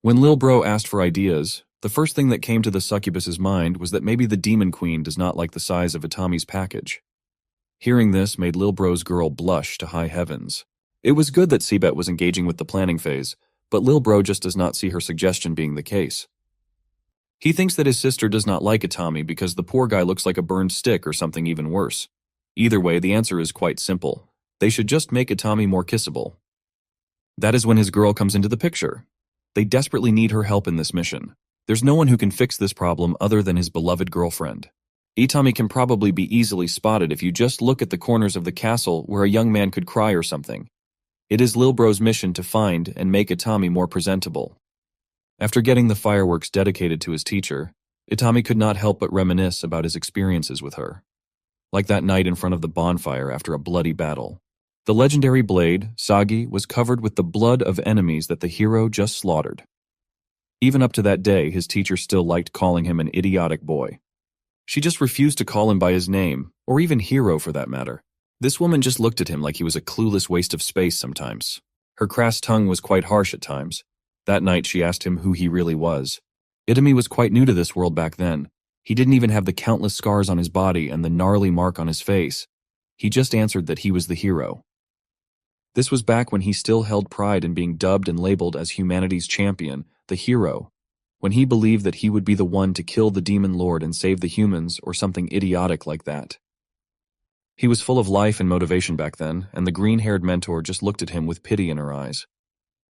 When Lil Bro asked for ideas, the first thing that came to the succubus's mind was that maybe the demon queen does not like the size of Itami's package. Hearing this made Lil Bro's girl blush to high heavens. It was good that Seabet was engaging with the planning phase, but Lil Bro just does not see her suggestion being the case. He thinks that his sister does not like Itami because the poor guy looks like a burned stick or something even worse. Either way, the answer is quite simple. They should just make Itami more kissable. That is when his girl comes into the picture. They desperately need her help in this mission. There's no one who can fix this problem other than his beloved girlfriend. Itami can probably be easily spotted if you just look at the corners of the castle where a young man could cry or something. It is Lil Bro's mission to find and make Itami more presentable. After getting the fireworks dedicated to his teacher, Itami could not help but reminisce about his experiences with her. Like that night in front of the bonfire after a bloody battle. The legendary blade, Sagi, was covered with the blood of enemies that the hero just slaughtered. Even up to that day, his teacher still liked calling him an idiotic boy. She just refused to call him by his name, or even hero for that matter. This woman just looked at him like he was a clueless waste of space sometimes. Her crass tongue was quite harsh at times. That night she asked him who he really was. Itami was quite new to this world back then. He didn't even have the countless scars on his body and the gnarly mark on his face. He just answered that he was the hero. This was back when he still held pride in being dubbed and labeled as humanity's champion, the hero, when he believed that he would be the one to kill the demon lord and save the humans or something idiotic like that. He was full of life and motivation back then, and the green-haired mentor just looked at him with pity in her eyes.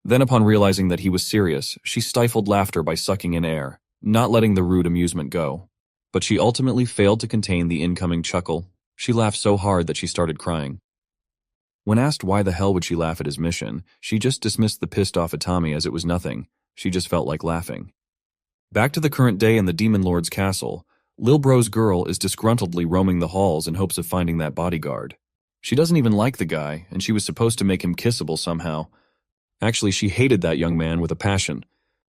Then upon realizing that he was serious, she stifled laughter by sucking in air, not letting the rude amusement go. But she ultimately failed to contain the incoming chuckle. She laughed so hard that she started crying. When asked why the hell would she laugh at his mission, she just dismissed the pissed-off Itami as it was nothing. She just felt like laughing. Back to the current day in the Demon Lord's castle, Lil Bro's girl is disgruntledly roaming the halls in hopes of finding that bodyguard. She doesn't even like the guy, and she was supposed to make him kissable somehow. Actually, she hated that young man with a passion.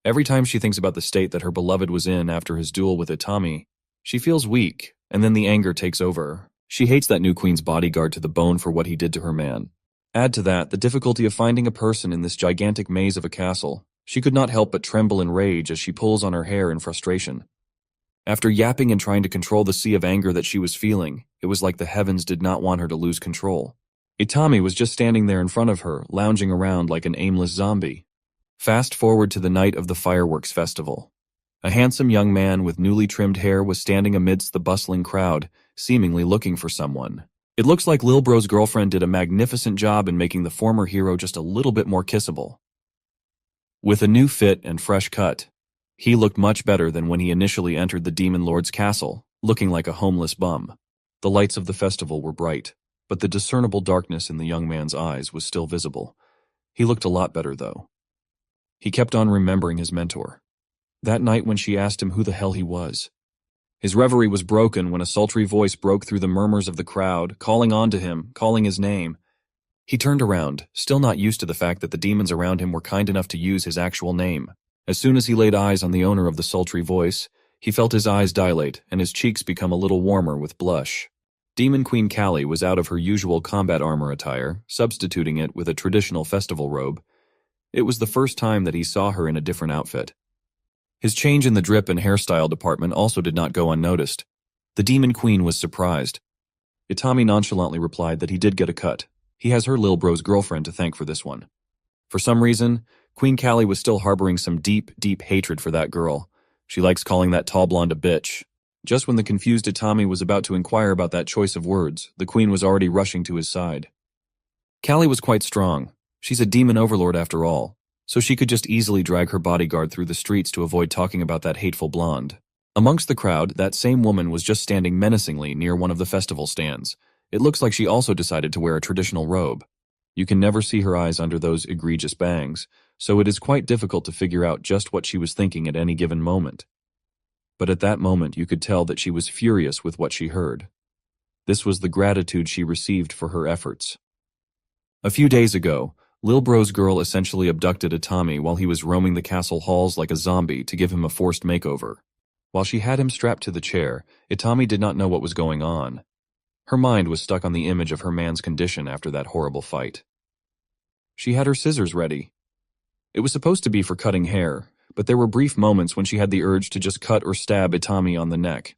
Every time she thinks about the state that her beloved was in after his duel with Itami, she feels weak, and then the anger takes over. She hates that new queen's bodyguard to the bone for what he did to her man. Add to that the difficulty of finding a person in this gigantic maze of a castle. She could not help but tremble in rage as she pulls on her hair in frustration. After yapping and trying to control the sea of anger that she was feeling, it was like the heavens did not want her to lose control. Itami was just standing there in front of her, lounging around like an aimless zombie. Fast forward to the night of the fireworks festival. A handsome young man with newly trimmed hair was standing amidst the bustling crowd, seemingly looking for someone. It looks like Lil Bro's girlfriend did a magnificent job in making the former hero just a little bit more kissable. With a new fit and fresh cut, he looked much better than when he initially entered the Demon Lord's castle, looking like a homeless bum. The lights of the festival were bright, but the discernible darkness in the young man's eyes was still visible. He looked a lot better, though. He kept on remembering his mentor. That night when she asked him who the hell he was. His reverie was broken when a sultry voice broke through the murmurs of the crowd, calling on to him, calling his name. He turned around, still not used to the fact that the demons around him were kind enough to use his actual name. As soon as he laid eyes on the owner of the sultry voice, he felt his eyes dilate and his cheeks become a little warmer with blush. Demon Queen Kali was out of her usual combat armor attire, substituting it with a traditional festival robe. It was the first time that he saw her in a different outfit. His change in the drip and hairstyle department also did not go unnoticed. The Demon Queen was surprised. Itami nonchalantly replied that he did get a cut. He has her lil bro's girlfriend to thank for this one. For some reason, Queen Callie was still harboring some deep, deep hatred for that girl. She likes calling that tall blonde a bitch. Just when the confused Itami was about to inquire about that choice of words, the queen was already rushing to his side. Callie was quite strong. She's a demon overlord after all, so she could just easily drag her bodyguard through the streets to avoid talking about that hateful blonde. Amongst the crowd, that same woman was just standing menacingly near one of the festival stands. It looks like she also decided to wear a traditional robe. You can never see her eyes under those egregious bangs, so it is quite difficult to figure out just what she was thinking at any given moment. But at that moment you could tell that she was furious with what she heard. This was the gratitude she received for her efforts. A few days ago, Lil Bro's girl essentially abducted Itami while he was roaming the castle halls like a zombie to give him a forced makeover. While she had him strapped to the chair, Itami did not know what was going on. Her mind was stuck on the image of her man's condition after that horrible fight. She had her scissors ready. It was supposed to be for cutting hair, but there were brief moments when she had the urge to just cut or stab Itami on the neck.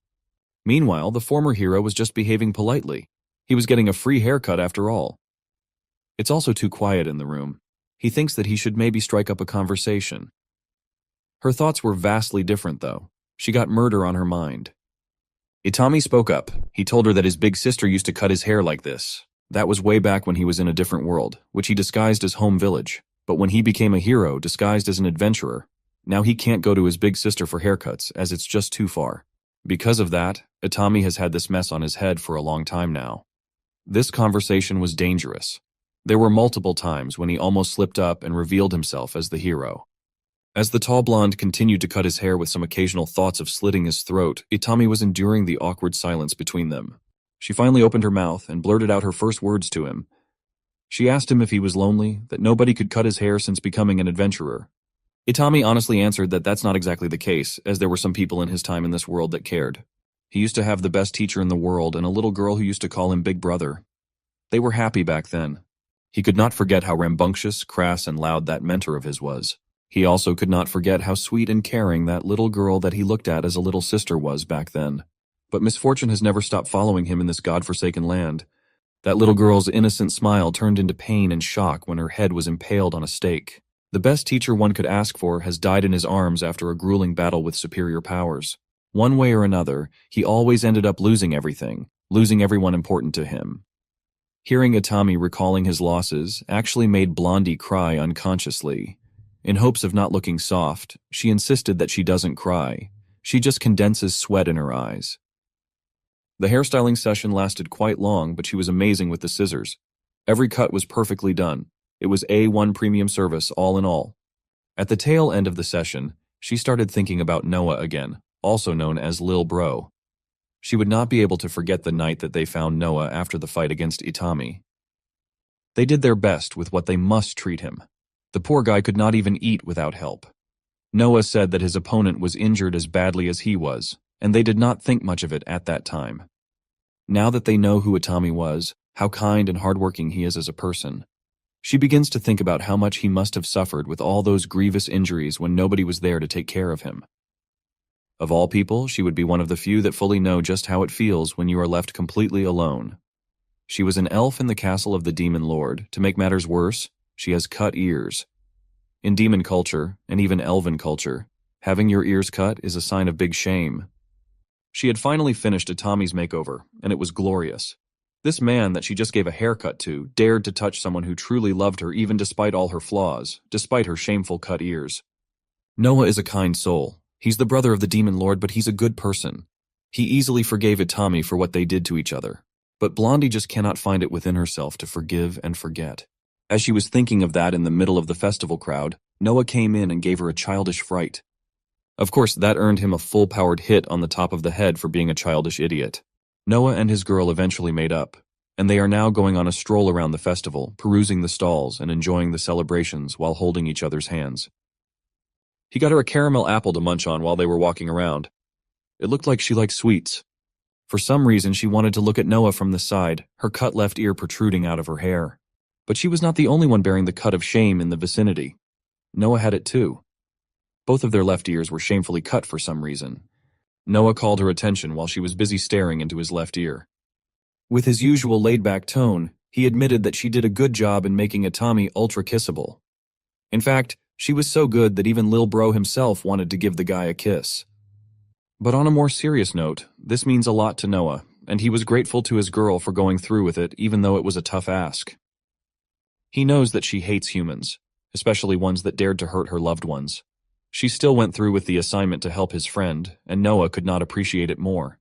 Meanwhile, the former hero was just behaving politely. He was getting a free haircut after all. It's also too quiet in the room. He thinks that he should maybe strike up a conversation. Her thoughts were vastly different, though. She got murder on her mind. Itami spoke up. He told her that his big sister used to cut his hair like this. That was way back when he was in a different world, which he disguised as home village. But when he became a hero, disguised as an adventurer, now he can't go to his big sister for haircuts, as it's just too far. Because of that, Itami has had this mess on his head for a long time now. This conversation was dangerous. There were multiple times when he almost slipped up and revealed himself as the hero. As the tall blonde continued to cut his hair with some occasional thoughts of slitting his throat, Itami was enduring the awkward silence between them. She finally opened her mouth and blurted out her first words to him. She asked him if he was lonely, that nobody could cut his hair since becoming an adventurer. Itami honestly answered that that's not exactly the case, as there were some people in his time in this world that cared. He used to have the best teacher in the world and a little girl who used to call him Big Brother. They were happy back then. He could not forget how rambunctious, crass, and loud that mentor of his was. He also could not forget how sweet and caring that little girl that he looked at as a little sister was back then. But misfortune has never stopped following him in this godforsaken land. That little girl's innocent smile turned into pain and shock when her head was impaled on a stake. The best teacher one could ask for has died in his arms after a grueling battle with superior powers. One way or another, he always ended up losing everything, losing everyone important to him. Hearing Itami recalling his losses actually made Blondie cry unconsciously. In hopes of not looking soft, she insisted that she doesn't cry. She just condenses sweat in her eyes. The hairstyling session lasted quite long, but she was amazing with the scissors. Every cut was perfectly done. It was A1 premium service all in all. At the tail end of the session, she started thinking about Noah again, also known as Lil Bro. She would not be able to forget the night that they found Noah after the fight against Itami. They did their best with what they must treat him. The poor guy could not even eat without help. Noah said that his opponent was injured as badly as he was, and they did not think much of it at that time. Now that they know who Itami was, how kind and hardworking he is as a person, she begins to think about how much he must have suffered with all those grievous injuries when nobody was there to take care of him. Of all people, she would be one of the few that fully know just how it feels when you are left completely alone. She was an elf in the castle of the demon lord. To make matters worse, she has cut ears. In demon culture, and even elven culture, having your ears cut is a sign of big shame. She had finally finished Itami's makeover, and it was glorious. This man that she just gave a haircut to dared to touch someone who truly loved her even despite all her flaws, despite her shameful cut ears. Noah is a kind soul. He's the brother of the demon lord, but he's a good person. He easily forgave Itami for what they did to each other. But Blondie just cannot find it within herself to forgive and forget. As she was thinking of that in the middle of the festival crowd, Noah came in and gave her a childish fright. Of course, that earned him a full-powered hit on the top of the head for being a childish idiot. Noah and his girl eventually made up, and they are now going on a stroll around the festival, perusing the stalls and enjoying the celebrations while holding each other's hands. He got her a caramel apple to munch on while they were walking around. It looked like she liked sweets. For some reason, she wanted to look at Noah from the side, her cut left ear protruding out of her hair. But she was not the only one bearing the cut of shame in the vicinity. Noah had it too. Both of their left ears were shamefully cut for some reason. Noah called her attention while she was busy staring into his left ear. With his usual laid-back tone, he admitted that she did a good job in making Itami ultra-kissable. In fact, she was so good that even Lil Bro himself wanted to give the guy a kiss. But on a more serious note, this means a lot to Noah, and he was grateful to his girl for going through with it even though it was a tough ask. He knows that she hates humans, especially ones that dared to hurt her loved ones. She still went through with the assignment to help his friend, and Noah could not appreciate it more.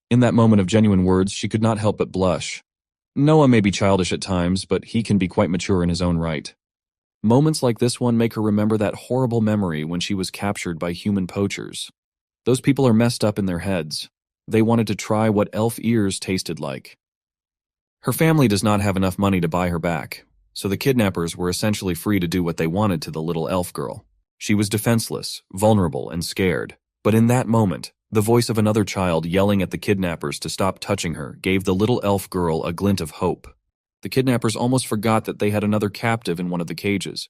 In that moment of genuine words, she could not help but blush. Noah may be childish at times, but he can be quite mature in his own right. Moments like this one make her remember that horrible memory when she was captured by human poachers. Those people are messed up in their heads. They wanted to try what elf ears tasted like. Her family does not have enough money to buy her back, so the kidnappers were essentially free to do what they wanted to the little elf girl. She was defenseless, vulnerable, and scared. But in that moment, the voice of another child yelling at the kidnappers to stop touching her gave the little elf girl a glint of hope. The kidnappers almost forgot that they had another captive in one of the cages.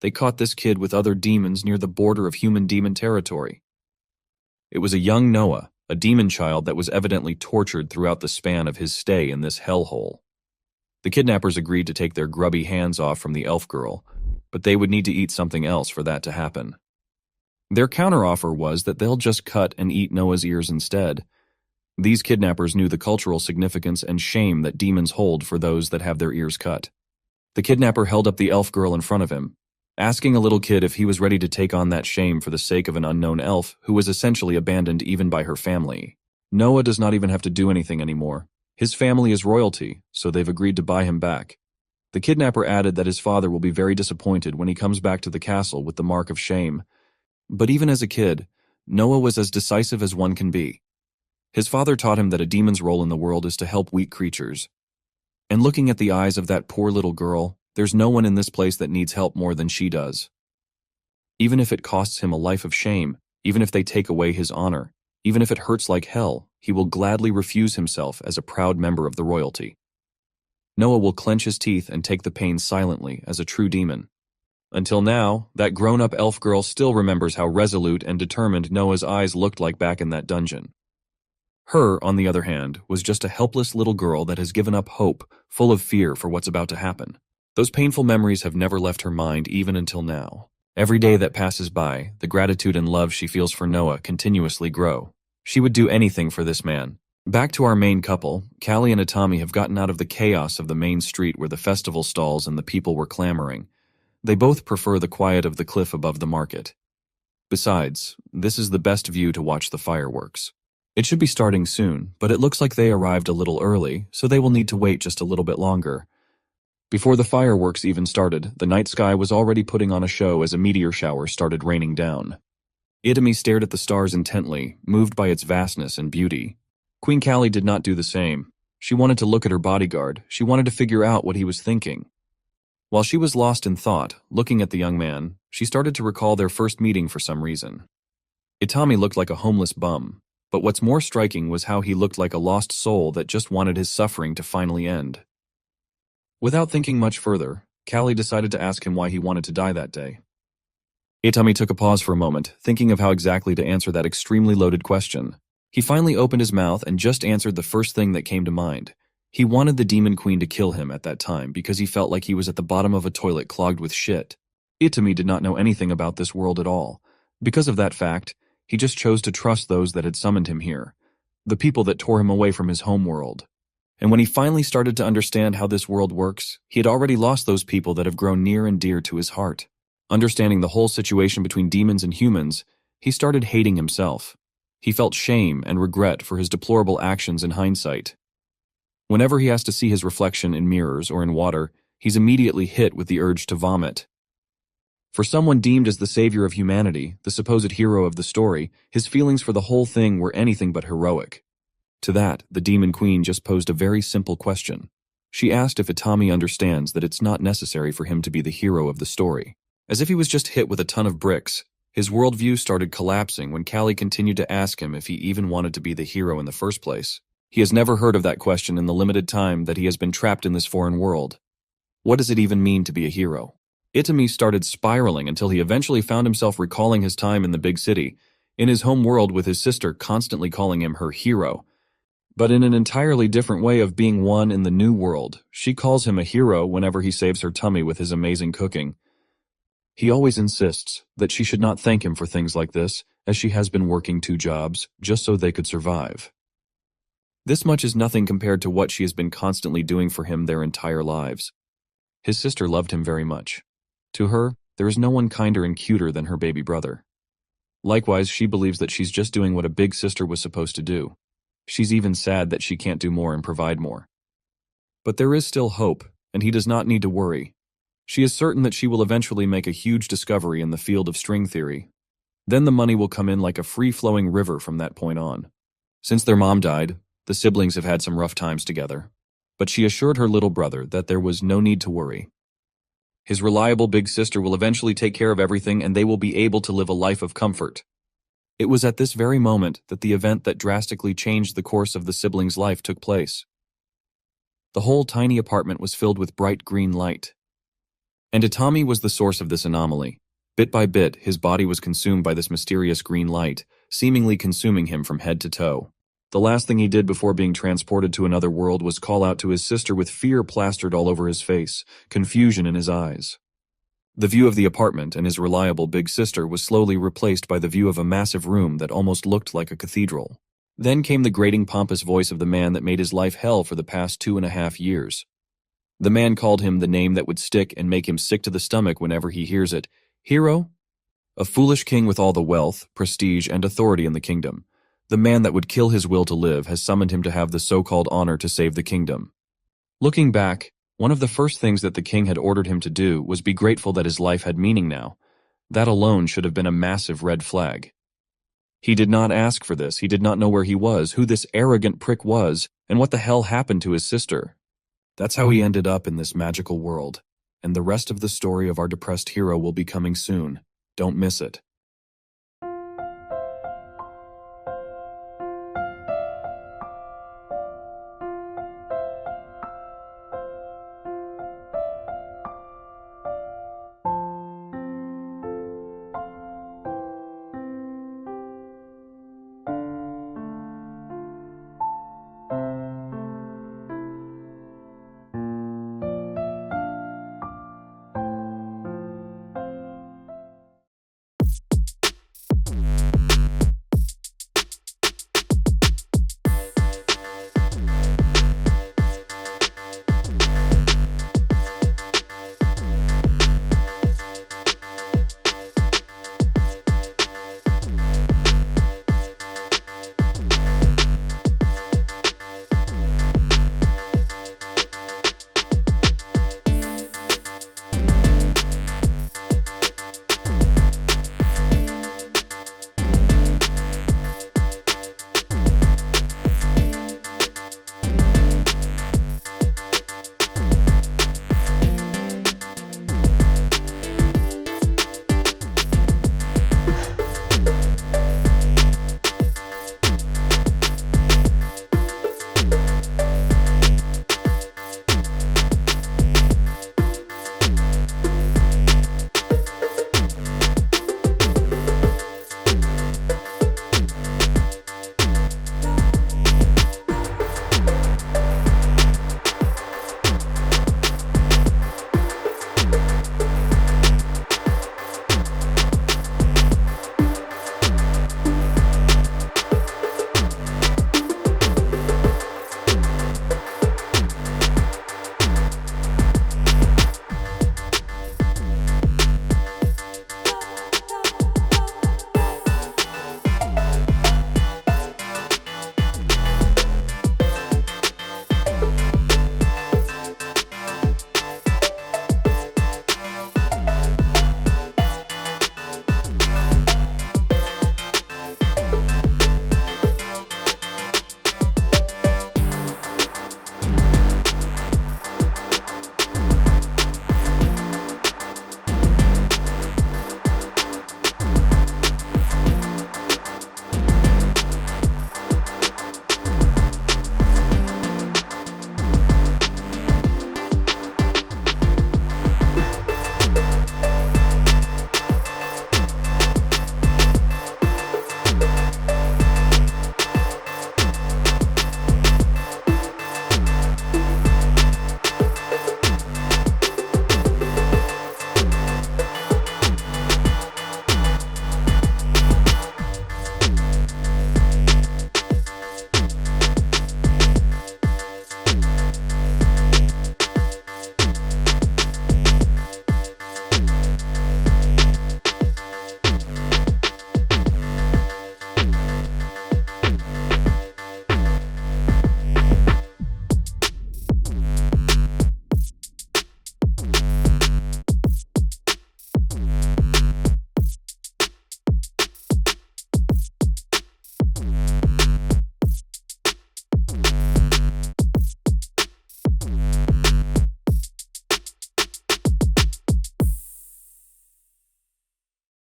They caught this kid with other demons near the border of human-demon territory. It was a young Noah, a demon child that was evidently tortured throughout the span of his stay in this hellhole. The kidnappers agreed to take their grubby hands off from the elf girl, but they would need to eat something else for that to happen. Their counteroffer was that they'll just cut and eat Noah's ears instead. These kidnappers knew the cultural significance and shame that demons hold for those that have their ears cut. The kidnapper held up the elf girl in front of him, asking a little kid if he was ready to take on that shame for the sake of an unknown elf who was essentially abandoned even by her family. Noah does not even have to do anything anymore. His family is royalty, so they've agreed to buy him back. The kidnapper added that his father will be very disappointed when he comes back to the castle with the mark of shame. But even as a kid, Noah was as decisive as one can be. His father taught him that a demon's role in the world is to help weak creatures. And looking at the eyes of that poor little girl, there's no one in this place that needs help more than she does. Even if it costs him a life of shame, even if they take away his honor, even if it hurts like hell, he will gladly refuse himself as a proud member of the royalty. Noah will clench his teeth and take the pain silently as a true demon. Until now, that grown-up elf girl still remembers how resolute and determined Noah's eyes looked like back in that dungeon. Her, on the other hand, was just a helpless little girl that has given up hope, full of fear for what's about to happen. Those painful memories have never left her mind even until now. Every day that passes by, the gratitude and love she feels for Noah continuously grow. She would do anything for this man. Back to our main couple, Callie and Itami have gotten out of the chaos of the main street where the festival stalls and the people were clamoring. They both prefer the quiet of the cliff above the market. Besides, this is the best view to watch the fireworks. It should be starting soon, but it looks like they arrived a little early, so they will need to wait just a little bit longer. Before the fireworks even started, the night sky was already putting on a show as a meteor shower started raining down. Itami stared at the stars intently, moved by its vastness and beauty. Queen Callie did not do the same. She wanted to look at her bodyguard. She wanted to figure out what he was thinking. While she was lost in thought, looking at the young man, she started to recall their first meeting for some reason. Itami looked like a homeless bum, but what's more striking was how he looked like a lost soul that just wanted his suffering to finally end. Without thinking much further, Callie decided to ask him why he wanted to die that day. Itami took a pause for a moment, thinking of how exactly to answer that extremely loaded question. He finally opened his mouth and just answered the first thing that came to mind. He wanted the Demon Queen to kill him at that time because he felt like he was at the bottom of a toilet clogged with shit. Itami did not know anything about this world at all. Because of that fact, he just chose to trust those that had summoned him here, the people that tore him away from his home world. And when he finally started to understand how this world works, he had already lost those people that have grown near and dear to his heart. Understanding the whole situation between demons and humans, he started hating himself. He felt shame and regret for his deplorable actions in hindsight. Whenever he has to see his reflection in mirrors or in water, he's immediately hit with the urge to vomit. For someone deemed as the savior of humanity, the supposed hero of the story, his feelings for the whole thing were anything but heroic. To that, the Demon Queen just posed a very simple question. She asked if Itami understands that it's not necessary for him to be the hero of the story. As if he was just hit with a ton of bricks, his worldview started collapsing when Callie continued to ask him if he even wanted to be the hero in the first place. He has never heard of that question in the limited time that he has been trapped in this foreign world. What does it even mean to be a hero? Itami started spiraling until he eventually found himself recalling his time in the big city, in his home world with his sister constantly calling him her hero. but in an entirely different way of being one in the new world. She calls him a hero whenever he saves her tummy with his amazing cooking. He always insists that she should not thank him for things like this, as she has been working 2 jobs just so they could survive. This much is nothing compared to what she has been constantly doing for him their entire lives. His sister loved him very much. To her, there is no one kinder and cuter than her baby brother. Likewise, she believes that she's just doing what a big sister was supposed to do. She's even sad that she can't do more and provide more. But there is still hope, and he does not need to worry. She is certain that she will eventually make a huge discovery in the field of string theory. Then the money will come in like a free-flowing river from that point on. Since their mom died, the siblings have had some rough times together. But she assured her little brother that there was no need to worry. His reliable big sister will eventually take care of everything and they will be able to live a life of comfort. It was at this very moment that the event that drastically changed the course of the siblings' life took place. The whole tiny apartment was filled with bright green light. And Itami was the source of this anomaly. Bit by bit, his body was consumed by this mysterious green light, seemingly consuming him from head to toe. The last thing he did before being transported to another world was call out to his sister with fear plastered all over his face, confusion in his eyes. The view of the apartment and his reliable big sister was slowly replaced by the view of a massive room that almost looked like a cathedral. Then came the grating, pompous voice of the man that made his life hell for the past 2.5 years. The man called him the name that would stick and make him sick to the stomach whenever he hears it. Hero? A foolish king with all the wealth, prestige, and authority in the kingdom. The man that would kill his will to live has summoned him to have the so-called honor to save the kingdom. Looking back, one of the first things that the king had ordered him to do was be grateful that his life had meaning now. That alone should have been a massive red flag. He did not ask for this. He did not know where he was, who this arrogant prick was, and what the hell happened to his sister. That's how he ended up in this magical world, and the rest of the story of our depressed hero will be coming soon. Don't miss it.